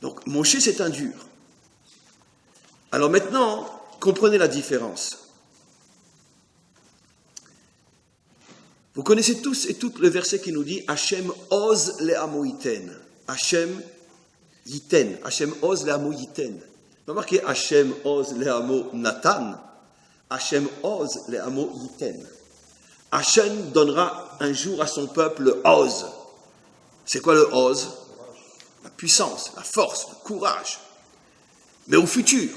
Donc, Moshe, c'est un dur. Alors maintenant, comprenez la différence. Vous connaissez tous et toutes le verset qui nous dit « Hashem oz le'amo yiten ». Hashem yiten. Hashem oz le'amo yiten. Pas marqué « Hashem oz le'amo natan ». Hashem oz le'amo yiten. Hashem donnera un jour à son peuple le oz. C'est quoi le oz? La puissance, la force, le courage. Mais au futur.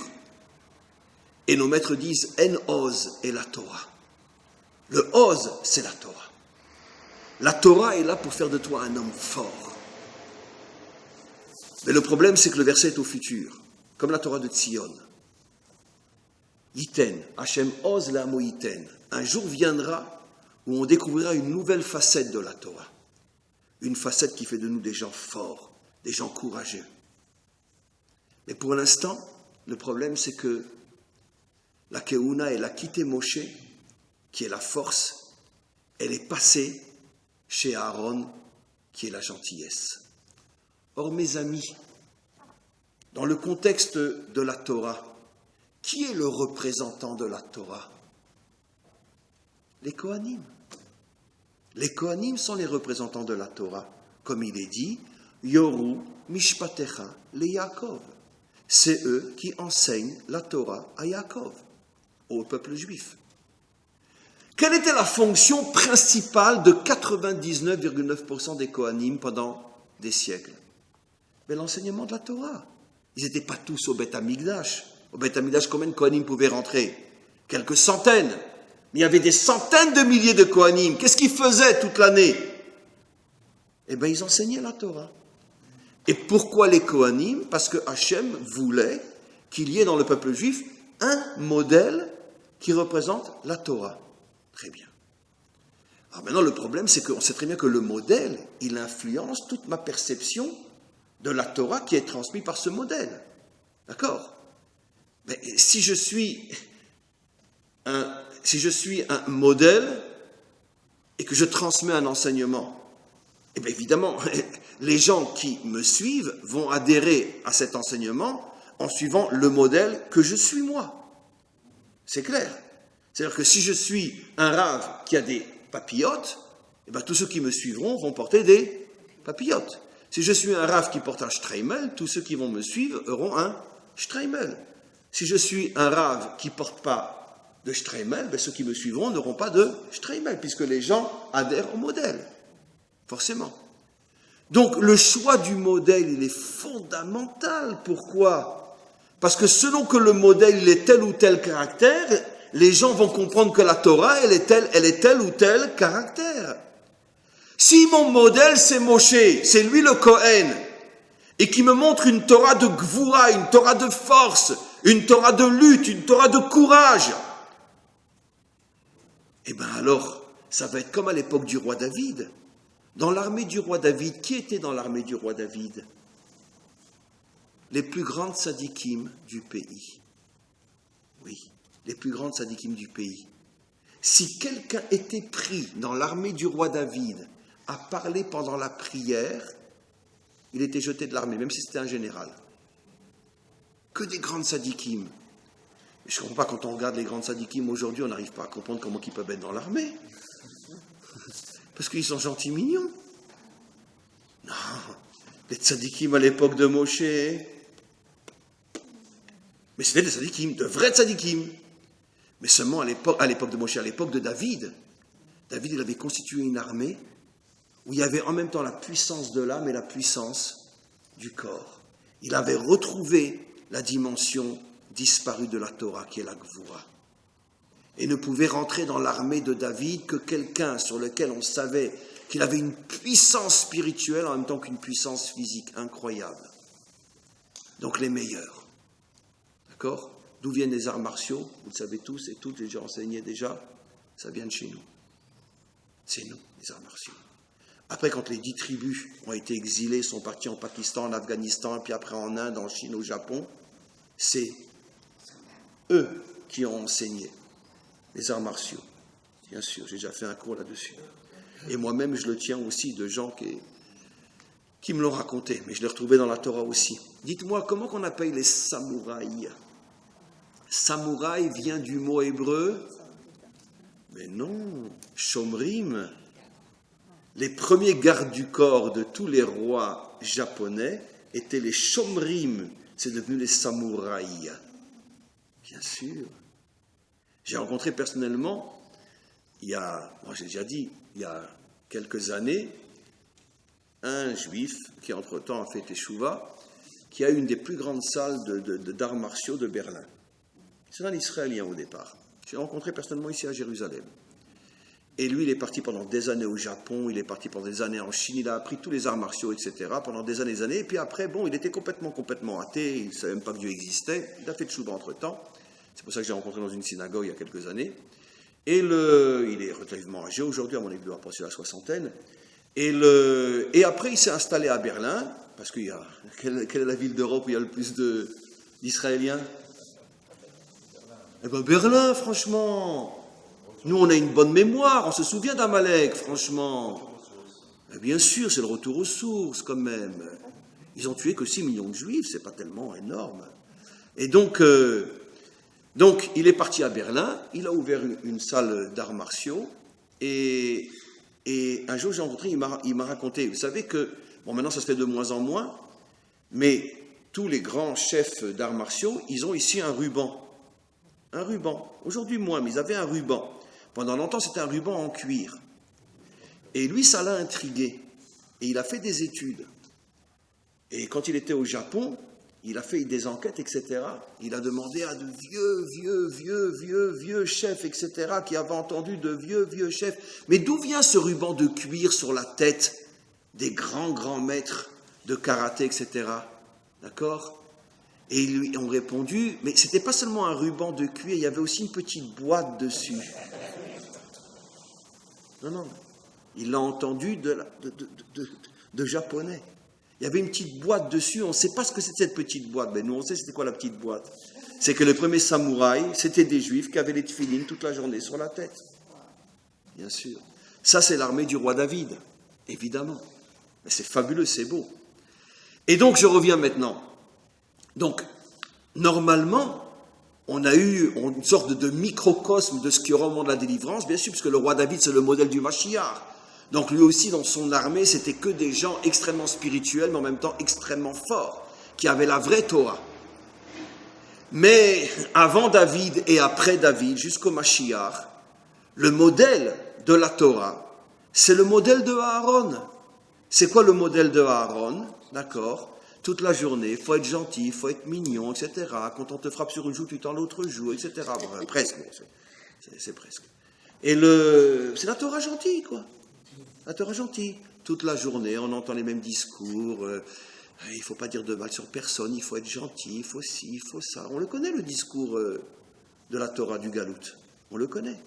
Et nos maîtres disent en oz est la Torah. Le oz, c'est la Torah. La Torah est là pour faire de toi un homme fort. Mais le problème, c'est que le verset est au futur, comme la Torah de Tzion. Yiten, Hashem oz l'amo yiten. Un jour viendra où on découvrira une nouvelle facette de la Torah. Une facette qui fait de nous des gens forts, des gens courageux. Mais pour l'instant, le problème, c'est que la Keuna, elle a quitté Moshe, qui est la force, elle est passée chez Aaron, qui est la gentillesse. Or, mes amis, dans le contexte de la Torah, qui est le représentant de la Torah? Les Kohanim. Les Kohanim sont les représentants de la Torah. Comme il est dit, Yoru Mishpatecha le Yaakov. C'est eux qui enseignent la Torah à Yaakov, au peuple juif. Quelle était la fonction principale de 99,9% des Kohanim pendant des siècles? Mais l'enseignement de la Torah. Ils n'étaient pas tous au Beth Amikdash. Au Beth Amikdash, combien de Kohanim pouvaient rentrer? Quelques centaines. Mais il y avait des centaines de milliers de Kohanim. Qu'est-ce qu'ils faisaient toute l'année? Eh bien, ils enseignaient la Torah. Et pourquoi les Kohanim? Parce que Hachem voulait qu'il y ait dans le peuple juif un modèle qui représente la Torah. Très bien. Alors maintenant, le problème, c'est qu'on sait très bien que le modèle, il influence toute ma perception de la Torah qui est transmise par ce modèle. D'accord? Mais si je suis un modèle et que je transmets un enseignement, eh bien évidemment, les gens qui me suivent vont adhérer à cet enseignement en suivant le modèle que je suis moi. C'est clair. C'est-à-dire que si je suis un rave qui a des papillotes, eh bien tous ceux qui me suivront vont porter des papillotes. Si je suis un rave qui porte un shtreimel, tous ceux qui vont me suivre auront un shtreimel. Si je suis un rave qui ne porte pas de shtreimel, ben ceux qui me suivront n'auront pas de shtreimel, puisque les gens adhèrent au modèle. Forcément. Donc le choix du modèle, il est fondamental. Pourquoi? Parce que selon que le modèle il est tel ou tel caractère, les gens vont comprendre que la Torah, elle est tel ou tel caractère. Si mon modèle c'est Moshe, c'est lui le Kohen, et qui me montre une Torah de Gvura, une Torah de force, une Torah de lutte, une Torah de courage, eh bien alors, ça va être comme à l'époque du roi David. Dans l'armée du roi David, qui était dans l'armée du roi David? Les plus grandes sadikim du pays. Oui, les plus grandes sadikim du pays. Si quelqu'un était pris dans l'armée du roi David à parler pendant la prière, il était jeté de l'armée, même si c'était un général. Que des grandes sadikim. Je ne comprends pas, quand on regarde les grandes sadikim aujourd'hui, on n'arrive pas à comprendre comment ils peuvent être dans l'armée. Parce qu'ils sont gentils, mignons. Non, les tzadikim à l'époque de Moshe, mais c'était des tzadikim, de vrais tzadikim. Mais seulement à l'époque de Moshe, à l'époque de David, il avait constitué une armée où il y avait en même temps la puissance de l'âme et la puissance du corps. Il avait retrouvé la dimension disparue de la Torah, qui est la Gvura. Et ne pouvait rentrer dans l'armée de David que quelqu'un sur lequel on savait qu'il avait une puissance spirituelle en même temps qu'une puissance physique incroyable. Donc les meilleurs. D'accord ? D'où viennent les arts martiaux ? Vous le savez tous et toutes, j'ai déjà enseigné déjà. Ça vient de chez nous. C'est nous, les arts martiaux. Après, quand les 10 tribus ont été exilées, sont partis en Pakistan, en Afghanistan, puis après en Inde, en Chine, au Japon, c'est eux qui ont enseigné les arts martiaux. Bien sûr, j'ai déjà fait un cours là-dessus. Et moi-même, je le tiens aussi de gens qui me l'ont raconté, mais je l'ai retrouvé dans la Torah aussi. Dites-moi, comment qu'on appelle les samouraïs ? Samouraï vient du mot hébreu ? Mais non, shomrim. Les premiers gardes du corps de tous les rois japonais étaient les shomrim. C'est devenu les samouraïs. Bien sûr. J'ai rencontré personnellement, j'ai déjà dit, il y a quelques années, un juif qui entre-temps a fait teshuva, qui a une des plus grandes salles d'arts martiaux de Berlin. C'est un Israélien au départ. J'ai rencontré personnellement ici à Jérusalem. Et lui, il est parti pendant des années au Japon, il est parti pendant des années en Chine, il a appris tous les arts martiaux, etc., pendant des années. Et puis après, il était complètement athée, il ne savait même pas que Dieu existait, il a fait teshuva entre-temps. C'est pour ça que j'ai rencontré dans une synagogue il y a quelques années. Et il est relativement âgé aujourd'hui, à mon avis, il doit passer la soixantaine. Et après, il s'est installé à Berlin, parce qu'il y a... Quelle est la ville d'Europe où il y a le plus d'Israéliens ? Eh bien, Berlin, franchement. Nous, on a une bonne mémoire, on se souvient d'Amalek, franchement. Et bien sûr, c'est le retour aux sources, quand même. Ils ont tué que 6 millions de Juifs, c'est pas tellement énorme. Et donc, il est parti à Berlin, il a ouvert une salle d'arts martiaux, et un jour, j'ai rencontré, il m'a raconté, vous savez que, maintenant ça se fait de moins en moins, mais tous les grands chefs d'arts martiaux, ils ont ici un ruban. Un ruban. Aujourd'hui moins, mais ils avaient un ruban. Pendant longtemps, c'était un ruban en cuir. Et lui, ça l'a intrigué. Et il a fait des études. Et quand il était au Japon, il a fait des enquêtes, etc. Il a demandé à de vieux chefs, etc., qui avaient entendu de vieux chefs. Mais d'où vient ce ruban de cuir sur la tête des grands maîtres de karaté, etc. D'accord ? Et ils lui ont répondu, mais ce n'était pas seulement un ruban de cuir, il y avait aussi une petite boîte dessus. Non, il l'a entendu de japonais. Il y avait une petite boîte dessus, on ne sait pas ce que c'était cette petite boîte, mais nous on sait c'était quoi la petite boîte. C'est que les premiers samouraïs, c'était des juifs qui avaient les tefilines toute la journée sur la tête. Bien sûr. Ça c'est l'armée du roi David, évidemment. Mais c'est fabuleux, c'est beau. Et donc je reviens maintenant. Donc, normalement, on a eu une sorte de microcosme de ce qui est au moment de la délivrance, bien sûr, puisque le roi David, c'est le modèle du Mashiach. Donc, lui aussi, dans son armée, c'était que des gens extrêmement spirituels, mais en même temps extrêmement forts, qui avaient la vraie Torah. Mais avant David et après David, jusqu'au Mashiach, le modèle de la Torah, c'est le modèle de Aaron. C'est quoi le modèle de Aaron ? D'accord ? Toute la journée, il faut être gentil, il faut être mignon, etc. Quand on te frappe sur une joue, tu tends l'autre joue, etc. Bon, presque, c'est presque. Et c'est la Torah gentille, quoi. La Torah gentille. Toute la journée, on entend les mêmes discours. Il ne faut pas dire de mal sur personne, il faut être gentil, il faut ci, il faut ça. On le connaît, le discours de la Torah du Galout. On le connaît,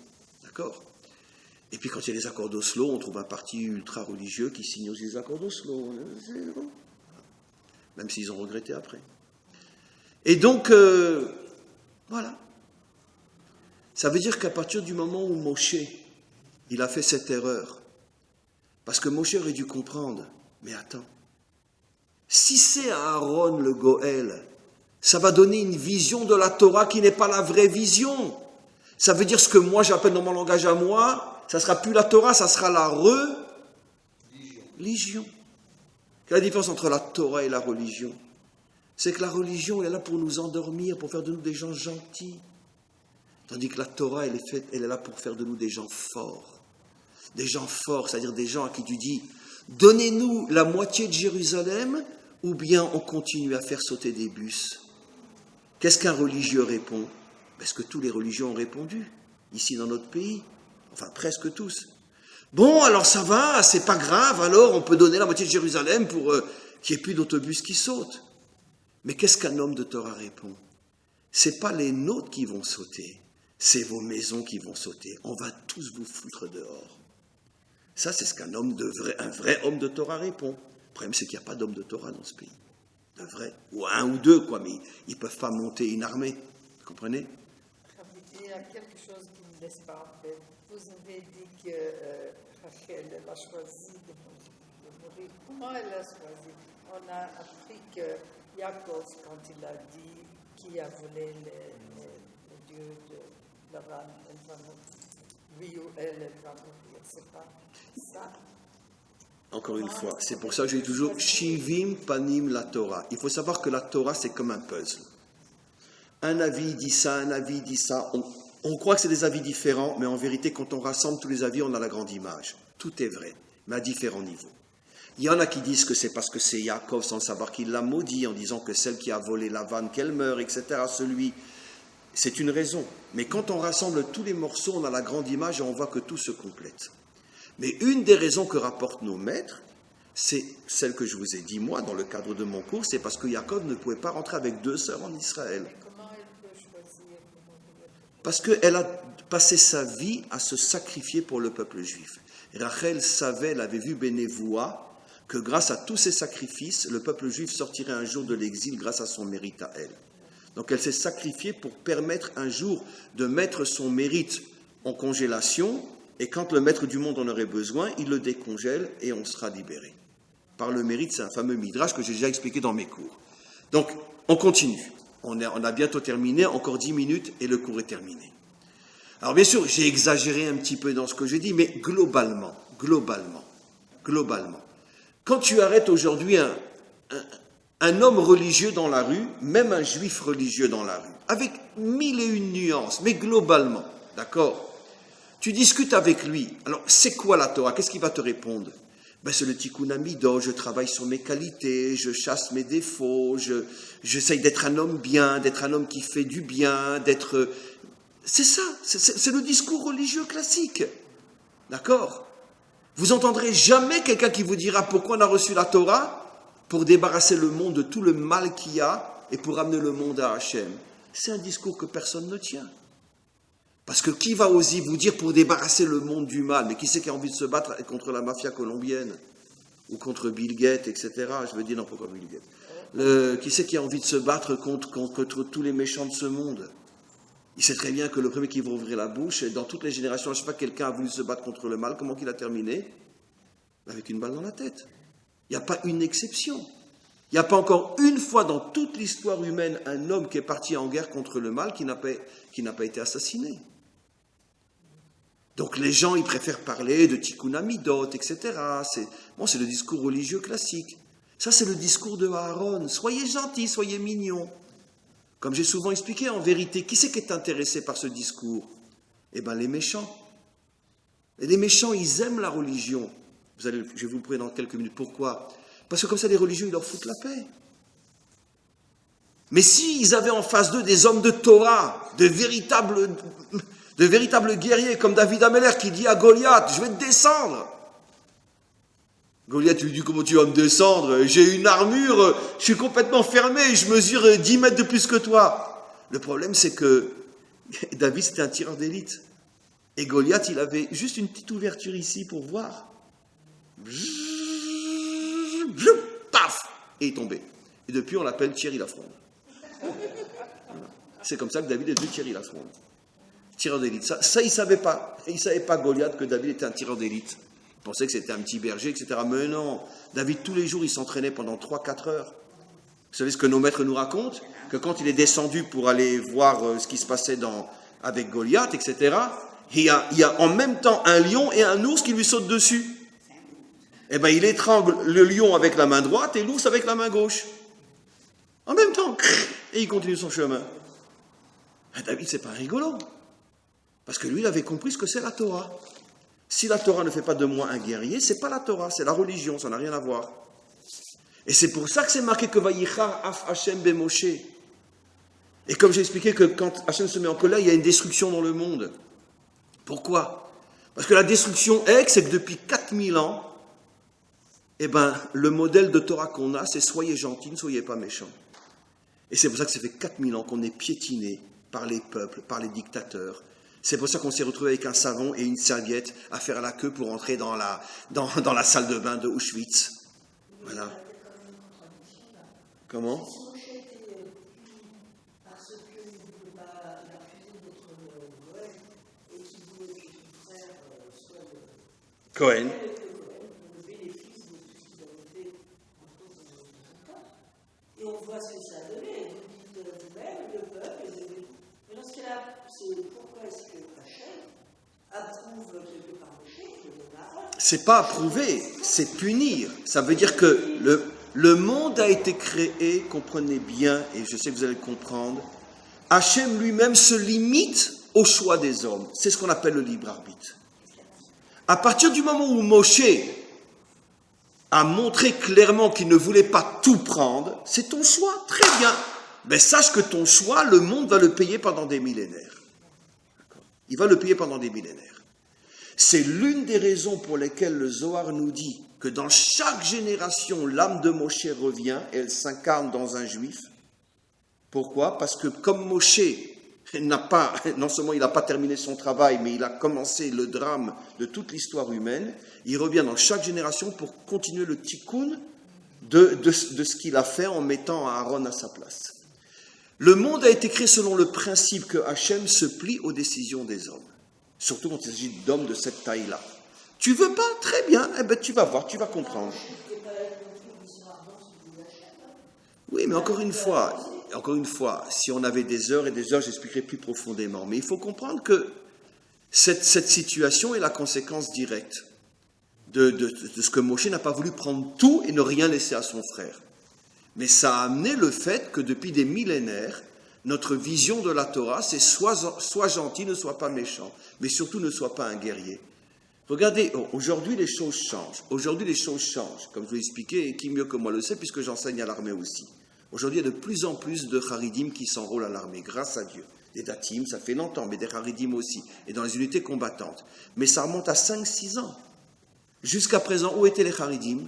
d'accord ? Et puis quand il y a les accords d'Oslo, on trouve un parti ultra-religieux qui signe aussi les accords d'Oslo. Même s'ils ont regretté après. Et donc, voilà. Ça veut dire qu'à partir du moment où Moshe, il a fait cette erreur, parce que Moshe aurait dû comprendre, mais attends, si c'est Aaron le Goël, ça va donner une vision de la Torah qui n'est pas la vraie vision. Ça veut dire ce que moi j'appelle dans mon langage à moi, ça ne sera plus la Torah, ça sera la religion. Quelle est la différence entre la Torah et la religion ? C'est que la religion, elle est là pour nous endormir, pour faire de nous des gens gentils. Tandis que la Torah, elle est là pour faire de nous des gens forts. Des gens forts, c'est-à-dire des gens à qui tu dis, donnez-nous la moitié de Jérusalem, ou bien on continue à faire sauter des bus. Qu'est-ce qu'un religieux répond? Est-ce que tous les religieux ont répondu, ici dans notre pays? Enfin, presque tous. Bon, alors ça va, c'est pas grave, alors on peut donner la moitié de Jérusalem pour qu'il n'y ait plus d'autobus qui sautent. Mais qu'est-ce qu'un homme de Torah répond? C'est pas les nôtres qui vont sauter, c'est vos maisons qui vont sauter. On va tous vous foutre dehors. Ça, c'est ce qu'un un vrai homme de Torah répond. Le problème, c'est qu'il n'y a pas d'homme de Torah dans ce pays. De vrai. Ou un ou deux, quoi, mais ils ne peuvent pas monter une armée. Vous comprenez? Il y a quelque chose qui ne me laisse pas en paix. Vous avez dit que Rachel, elle a choisi de mourir. Comment elle a choisi? On a appris que Yaakov, quand il a dit qui a volé le dieu de Lavan, elle va mourir. Lui ou elle va mourir. C'est pas ça. Encore une fois, c'est pour ça que je dis toujours Shivim Panim la Torah. Il faut savoir que la Torah, c'est comme un puzzle. Un avis dit ça, un avis dit ça. On croit que c'est des avis différents, mais en vérité, quand on rassemble tous les avis, on a la grande image. Tout est vrai, mais à différents niveaux. Il y en a qui disent que c'est parce que c'est Yaakov, sans savoir qu'il l'a maudit, en disant que celle qui a volé Lavan, qu'elle meurt, etc. C'est une raison. Mais quand on rassemble tous les morceaux, on a la grande image et on voit que tout se complète. Mais une des raisons que rapportent nos maîtres, c'est celle que je vous ai dit, moi, dans le cadre de mon cours, c'est parce que Yaakov ne pouvait pas rentrer avec 2 sœurs en Israël. Mais comment elle peut choisir? Parce qu'elle a passé sa vie à se sacrifier pour le peuple juif. Rachel savait, elle avait vu Bénévoua, que grâce à tous ces sacrifices, le peuple juif sortirait un jour de l'exil grâce à son mérite à elle. Donc elle s'est sacrifiée pour permettre un jour de mettre son mérite en congélation, et quand le maître du monde en aurait besoin, il le décongèle et on sera libéré. Par le mérite, c'est un fameux midrash que j'ai déjà expliqué dans mes cours. Donc, on continue. On a bientôt terminé, encore 10 minutes et le cours est terminé. Alors bien sûr, j'ai exagéré un petit peu dans ce que j'ai dit, mais globalement, quand tu arrêtes aujourd'hui un homme religieux dans la rue, même un juif religieux dans la rue, avec 1001 nuances, mais globalement, d'accord? Tu discutes avec lui. Alors, c'est quoi la Torah? Qu'est-ce qu'il va te répondre? C'est le tikkun hamidot, je travaille sur mes qualités, je chasse mes défauts, j'essaye d'être un homme bien, d'être un homme qui fait du bien, d'être... C'est ça, c'est le discours religieux classique. D'accord? Vous entendrez jamais quelqu'un qui vous dira pourquoi on a reçu la Torah? Pour débarrasser le monde de tout le mal qu'il y a et pour amener le monde à Hachem. C'est un discours que personne ne tient. Parce que qui va oser vous dire pour débarrasser le monde du mal? Mais qui c'est qui a envie de se battre contre la mafia colombienne? Ou contre Bill Gates, etc. Je veux dire, non, pourquoi Bill Gates? Qui c'est qui a envie de se battre contre tous les méchants de ce monde? Il sait très bien que le premier qui va ouvrir la bouche, et dans toutes les générations, à chaque fois que quelqu'un a voulu se battre contre le mal, comment qu'il a terminé? Avec une balle dans la tête. Il n'y a pas une exception. Il n'y a pas encore une fois dans toute l'histoire humaine un homme qui est parti en guerre contre le mal qui n'a pas été assassiné. Donc les gens, ils préfèrent parler de tikkun hamidot, etc. C'est le discours religieux classique. Ça, c'est le discours de Aaron. Soyez gentils, soyez mignons. Comme j'ai souvent expliqué, en vérité, qui c'est qui est intéressé par ce discours? Les méchants. Et les méchants, ils aiment la religion. Je vais vous le prouver dans quelques minutes. Pourquoi? Parce que comme ça, les religieux, ils leur foutent la paix. Mais s'ils avaient en face d'eux des hommes de Torah, de véritables guerriers, comme David Ameller qui dit à Goliath, je vais te descendre. Goliath lui dit, comment tu vas me descendre? J'ai une armure, je suis complètement fermé, je mesure 10 mètres de plus que toi. Le problème, c'est que David, c'était un tireur d'élite. Et Goliath, il avait juste une petite ouverture ici pour voir. Paf! Et il est tombé. Et depuis, on l'appelle Thierry Lafronde. C'est comme ça que David est devenu Thierry Lafronde. Tireur d'élite. Ça, il ne savait pas. Il ne savait pas, Goliath, que David était un tireur d'élite. Il pensait que c'était un petit berger, etc. Mais non. David, tous les jours, il s'entraînait pendant 3-4 heures. Vous savez ce que nos maîtres nous racontent? Que quand il est descendu pour aller voir ce qui se passait avec Goliath, etc., il y a en même temps un lion et un ours qui lui sautent dessus. Il étrangle le lion avec la main droite et l'ours avec la main gauche. En même temps. Et il continue son chemin. David, c'est pas rigolo. Parce que lui, il avait compris ce que c'est la Torah. Si la Torah ne fait pas de moi un guerrier, c'est pas la Torah, c'est la religion, ça n'a rien à voir. Et c'est pour ça que c'est marqué que Vayichar af Hashem be Moshe. Et comme j'ai expliqué que quand Hashem se met en colère, il y a une destruction dans le monde. Pourquoi? Parce que la destruction c'est que depuis 4000 ans, le modèle de Torah qu'on a, c'est soyez gentils, ne soyez pas méchants. Et c'est pour ça que ça fait 4000 ans qu'on est piétiné par les peuples, par les dictateurs. C'est pour ça qu'on s'est retrouvé avec un savon et une serviette à faire la queue pour entrer dans la salle de bain de Auschwitz. Voilà. Comment? Si Moshe était puni parce qu'il ne voulait pas, il a refusé votre Noël et qu'il voulait que son frère soit le Cohen. pour le bénéfice de tout ce qu'ils avaient fait entre autres dans son cas. Et on voit ce que ça a donné. Vous dites vous-même, le peuple, mais dans ce cas-là, pourquoi est-ce que Hachem approuve quelque part Moshe que Aaron? C'est pas approuver, c'est punir. Ça veut dire que le monde a été créé, comprenez bien, et je sais que vous allez le comprendre, Hachem lui-même se limite au choix des hommes. C'est ce qu'on appelle le libre arbitre. À partir du moment où Moshe a montré clairement qu'il ne voulait pas tout prendre, c'est ton choix, très bien. Mais sache que ton choix, le monde va le payer pendant des millénaires. D'accord? Il va le payer pendant des millénaires. C'est l'une des raisons pour lesquelles le Zohar nous dit que dans chaque génération, l'âme de Moshe revient et elle s'incarne dans un juif. Pourquoi? Parce que comme Moshe non seulement il n'a pas terminé son travail, mais il a commencé le drame de toute l'histoire humaine, il revient dans chaque génération pour continuer le tikkun de ce qu'il a fait en mettant Aaron à sa place. Le monde a été créé selon le principe que Hachem se plie aux décisions des hommes, surtout quand il s'agit d'hommes de cette taille-là. Tu veux pas? Très bien, tu vas voir, tu vas comprendre. Oui, mais encore une fois, si on avait des heures et des heures, j'expliquerai plus profondément. Mais il faut comprendre que cette situation est la conséquence directe de ce que Moshe n'a pas voulu prendre tout et ne rien laisser à son frère. Mais ça a amené le fait que depuis des millénaires, notre vision de la Torah, c'est sois gentil, ne sois pas méchant, mais surtout ne sois pas un guerrier. Regardez, aujourd'hui les choses changent. Comme je vous l'ai expliqué, et qui mieux que moi le sait, puisque j'enseigne à l'armée aussi. Aujourd'hui, il y a de plus en plus de Haridim qui s'enrôlent à l'armée, grâce à Dieu. Des Datim, ça fait longtemps, mais des Haridim aussi, et dans les unités combattantes. Mais ça remonte à 5-6 ans. Jusqu'à présent, où étaient les Haridim?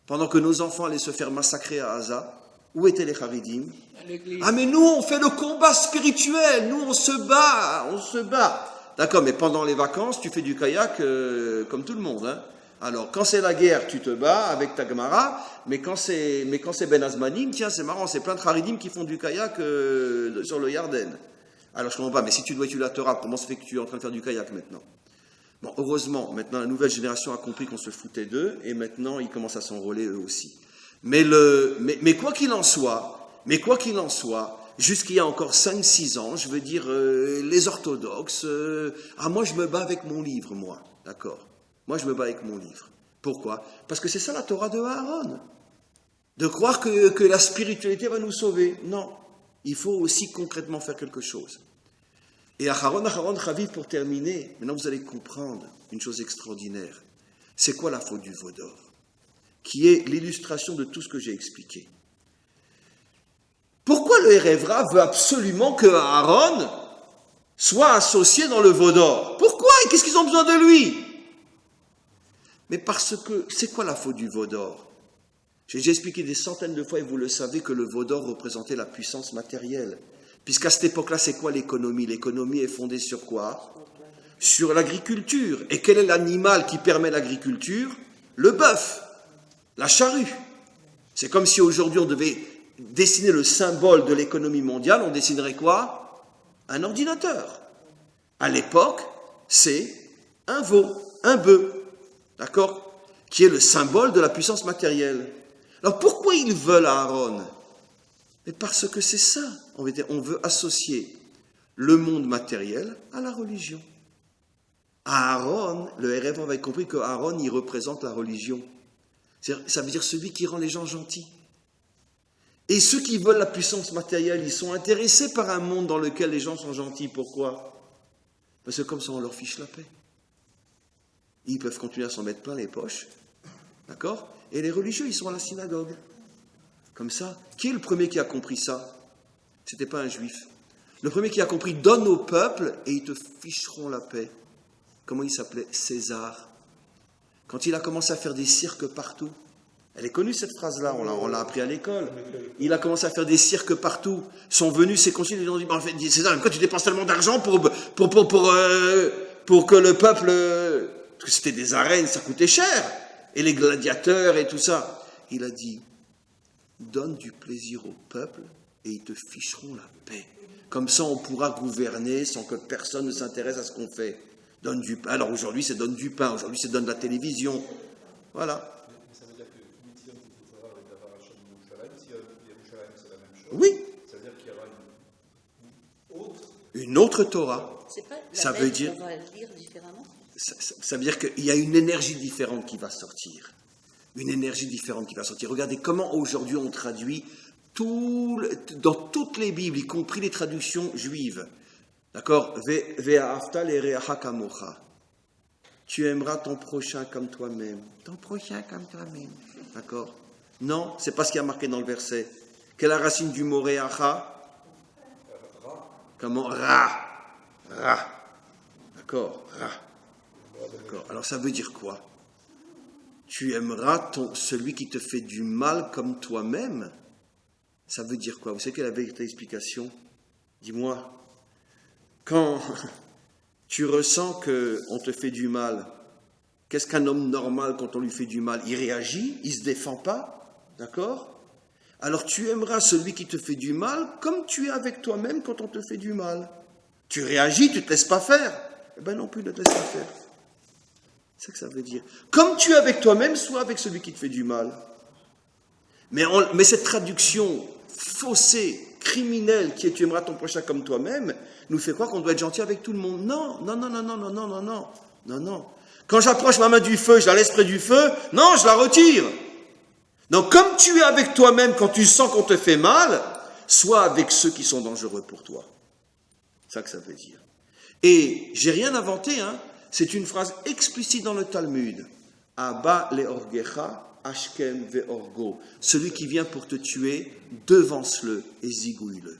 Pendant que nos enfants allaient se faire massacrer à Gaza, où étaient les Haridim? Ah, mais nous, on fait le combat spirituel, nous, on se bat. D'accord, mais pendant les vacances, tu fais du kayak comme tout le monde. Hein. Alors, quand c'est la guerre, tu te bats avec ta Gemara, mais quand c'est Ben Azmanim, tiens, c'est marrant, c'est plein de Haridim qui font du kayak sur le Yarden. Alors, je comprends pas, mais si tu dois étudier la Torah, comment se fait que tu es en train de faire du kayak maintenant? Bon, heureusement, maintenant, la nouvelle génération a compris qu'on se foutait d'eux, et maintenant, ils commencent à s'enrôler eux aussi. Mais quoi qu'il en soit, jusqu'il y a encore 5-6 ans, je veux dire, les orthodoxes, moi je me bats avec mon livre, moi, d'accord? Moi je me bats avec mon livre. Pourquoi? Parce que c'est ça la Torah de Aaron. De croire que la spiritualité va nous sauver. Non, il faut aussi concrètement faire quelque chose. Et Aharon Chaviv, pour terminer, maintenant vous allez comprendre une chose extraordinaire. C'est quoi la faute du veau d'or? Qui est l'illustration de tout ce que j'ai expliqué. Pourquoi le Erevra veut absolument que Aaron soit associé dans le veau d'or? Pourquoi? Et qu'est-ce qu'ils ont besoin de lui? Mais parce que, c'est quoi la faute du veau d'or? J'ai expliqué des centaines de fois, et vous le savez, que le veau d'or représentait la puissance matérielle. Puisqu'à cette époque-là, c'est quoi l'économie? L'économie est fondée sur quoi? Sur l'agriculture. Et quel est l'animal qui permet l'agriculture? Le bœuf, la charrue. C'est comme si aujourd'hui on devait dessiner le symbole de l'économie mondiale, on dessinerait quoi? Un ordinateur. À l'époque, c'est un veau, un bœuf, d'accord? Qui est le symbole de la puissance matérielle. Alors pourquoi ils veulent Aaron? Mais parce que c'est ça. On veut associer le monde matériel à la religion. Aaron, le RF avait compris que Aaron, il représente la religion. Ça veut dire celui qui rend les gens gentils. Et ceux qui veulent la puissance matérielle, ils sont intéressés par un monde dans lequel les gens sont gentils. Pourquoi? Parce que comme ça, on leur fiche la paix. Ils peuvent continuer à s'en mettre plein les poches. D'accord? Et les religieux, ils sont à la synagogue. Comme ça. Qui est le premier qui a compris ça? C'était pas un juif. Le premier qui a compris, donne au peuple et ils te ficheront la paix. Comment il s'appelait? César. Quand il a commencé à faire des cirques partout. Elle est connue cette phrase-là, on l'a appris à l'école. Il a commencé à faire des cirques partout. Sont venus ses conseillers, ils ont dit, en fait, César, pourquoi tu dépenses tellement d'argent pour que le peuple... Parce que c'était des arènes, ça coûtait cher. Et les gladiateurs et tout ça. Il a dit, donne du plaisir au peuple et ils te ficheront la paix. Comme ça, on pourra gouverner sans que personne ne s'intéresse à ce qu'on fait. Donne du pain. Alors aujourd'hui, c'est donne du pain. Aujourd'hui, c'est donne de la télévision. Voilà. Ça veut dire que Mitzion, etc., avec la Varachem de Yerushalayim, si Yerushalayim, c'est la même chose. Oui. Ça veut dire qu'il y aura Une autre Torah. C'est pas la Ça lettre veut dire... qu'on va lire différemment. Ça veut dire qu'il y a une énergie différente qui va sortir. Une énergie différente qui va sortir. Regardez comment aujourd'hui on traduit dans toutes les Bibles, y compris les traductions juives. D'accord? Ve'ahavta l'ereacha kamocha. Tu aimeras ton prochain comme toi-même. Ton prochain comme toi-même. D'accord? Non, c'est pas ce qui a marqué dans le verset. Quelle est la racine du mot reacha? Comment? Ra. D'accord? Ra. D'accord. Alors ça veut dire quoi? Tu aimeras celui qui te fait du mal comme toi-même. Ça veut dire quoi? Vous savez quelle est la véritable explication? Dis-moi. Quand tu ressens qu'on te fait du mal, qu'est-ce qu'un homme normal quand on lui fait du mal? Il réagit, il ne se défend pas, d'accord? Alors tu aimeras celui qui te fait du mal comme tu es avec toi-même quand on te fait du mal. Tu réagis, tu ne te laisses pas faire. Eh bien non plus, ne te laisse pas faire. C'est ça que ça veut dire. Comme tu es avec toi-même, sois avec celui qui te fait du mal. Mais cette traduction faussée, criminelle, qui est tu aimeras ton prochain comme toi-même, nous fait croire qu'on doit être gentil avec tout le monde. Non. Quand j'approche ma main du feu, je la laisse près du feu, non, je la retire. Donc, comme tu es avec toi-même quand tu sens qu'on te fait mal, sois avec ceux qui sont dangereux pour toi. C'est ça que ça veut dire. Et j'ai rien inventé, hein. C'est une phrase explicite dans le Talmud. Abba leorgecha ashkem veorgo. Celui qui vient pour te tuer, devance-le et zigouille-le.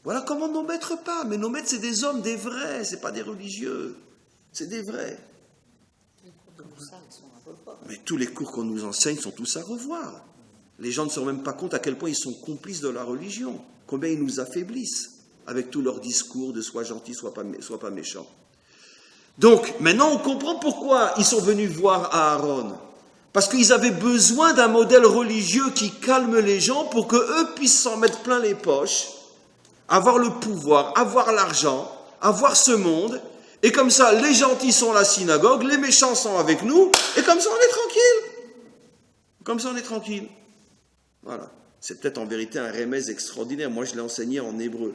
Voilà comment nos maîtres parlent. Mais nos maîtres, c'est des hommes, des vrais, c'est pas des religieux. C'est des vrais. Mais tous les cours qu'on nous enseigne sont tous à revoir. Les gens ne se rendent même pas compte à quel point ils sont complices de la religion. Combien ils nous affaiblissent avec tous leurs discours de sois gentil, sois pas méchant. Donc, maintenant, on comprend pourquoi ils sont venus voir Aaron. Parce qu'ils avaient besoin d'un modèle religieux qui calme les gens pour qu'eux puissent s'en mettre plein les poches, avoir le pouvoir, avoir l'argent, avoir ce monde. Et comme ça, les gentils sont à la synagogue, les méchants sont avec nous, et comme ça, on est tranquille. Voilà. C'est peut-être en vérité un remède extraordinaire. Moi, je l'ai enseigné en hébreu.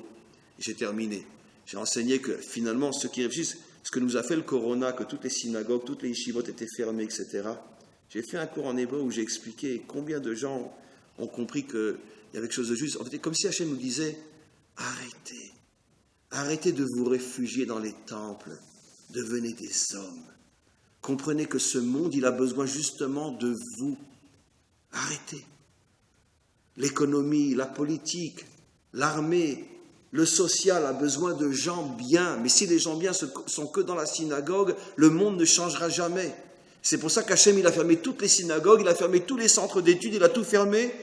J'ai terminé. J'ai enseigné que finalement, ceux qui réfléchissent, ce que nous a fait le corona, que toutes les synagogues, toutes les yeshivot étaient fermées, etc. J'ai fait un cours en hébreu où j'ai expliqué combien de gens ont compris qu'il y avait quelque chose de juste. En fait, comme si Hachem nous disait, arrêtez de vous réfugier dans les temples, devenez des hommes. Comprenez que ce monde, il a besoin justement de vous. Arrêtez. L'économie, la politique, l'armée, le social a besoin de gens bien, mais si les gens bien sont que dans la synagogue, le monde ne changera jamais. C'est pour ça qu'Hachem, il a fermé toutes les synagogues, il a fermé tous les centres d'études, il a tout fermé,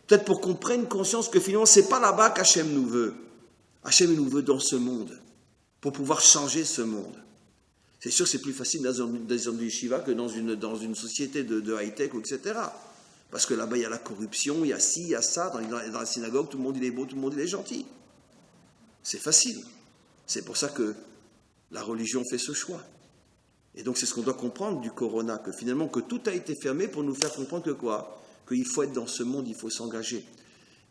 peut-être pour qu'on prenne conscience que finalement, c'est pas là-bas qu'Hachem nous veut. Hachem, il nous veut dans ce monde, pour pouvoir changer ce monde. C'est sûr que c'est plus facile dans des hommes de yeshiva que dans une société de high-tech, etc. Parce que là-bas, il y a la corruption, il y a ci, il y a ça, dans la synagogue, tout le monde il est beau, tout le monde il est gentil. C'est facile. C'est pour ça que la religion fait ce choix. Et donc c'est ce qu'on doit comprendre du corona, que finalement que tout a été fermé pour nous faire comprendre que quoi? Qu'il faut être dans ce monde, il faut s'engager.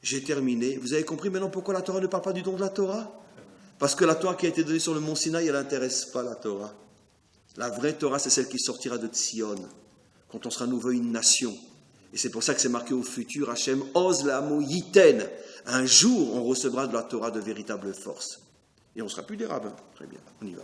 J'ai terminé. Vous avez compris maintenant pourquoi la Torah ne parle pas du don de la Torah? Parce que la Torah qui a été donnée sur le mont Sinaï, elle n'intéresse pas la Torah. La vraie Torah, c'est celle qui sortira de Tzion, quand on sera nouveau une nation. Et c'est pour ça que c'est marqué au futur, Hachem, Oz l'amo yiten. Un jour, on recevra de la Torah de véritable force. Et on ne sera plus des rabbins. Très bien, on y va.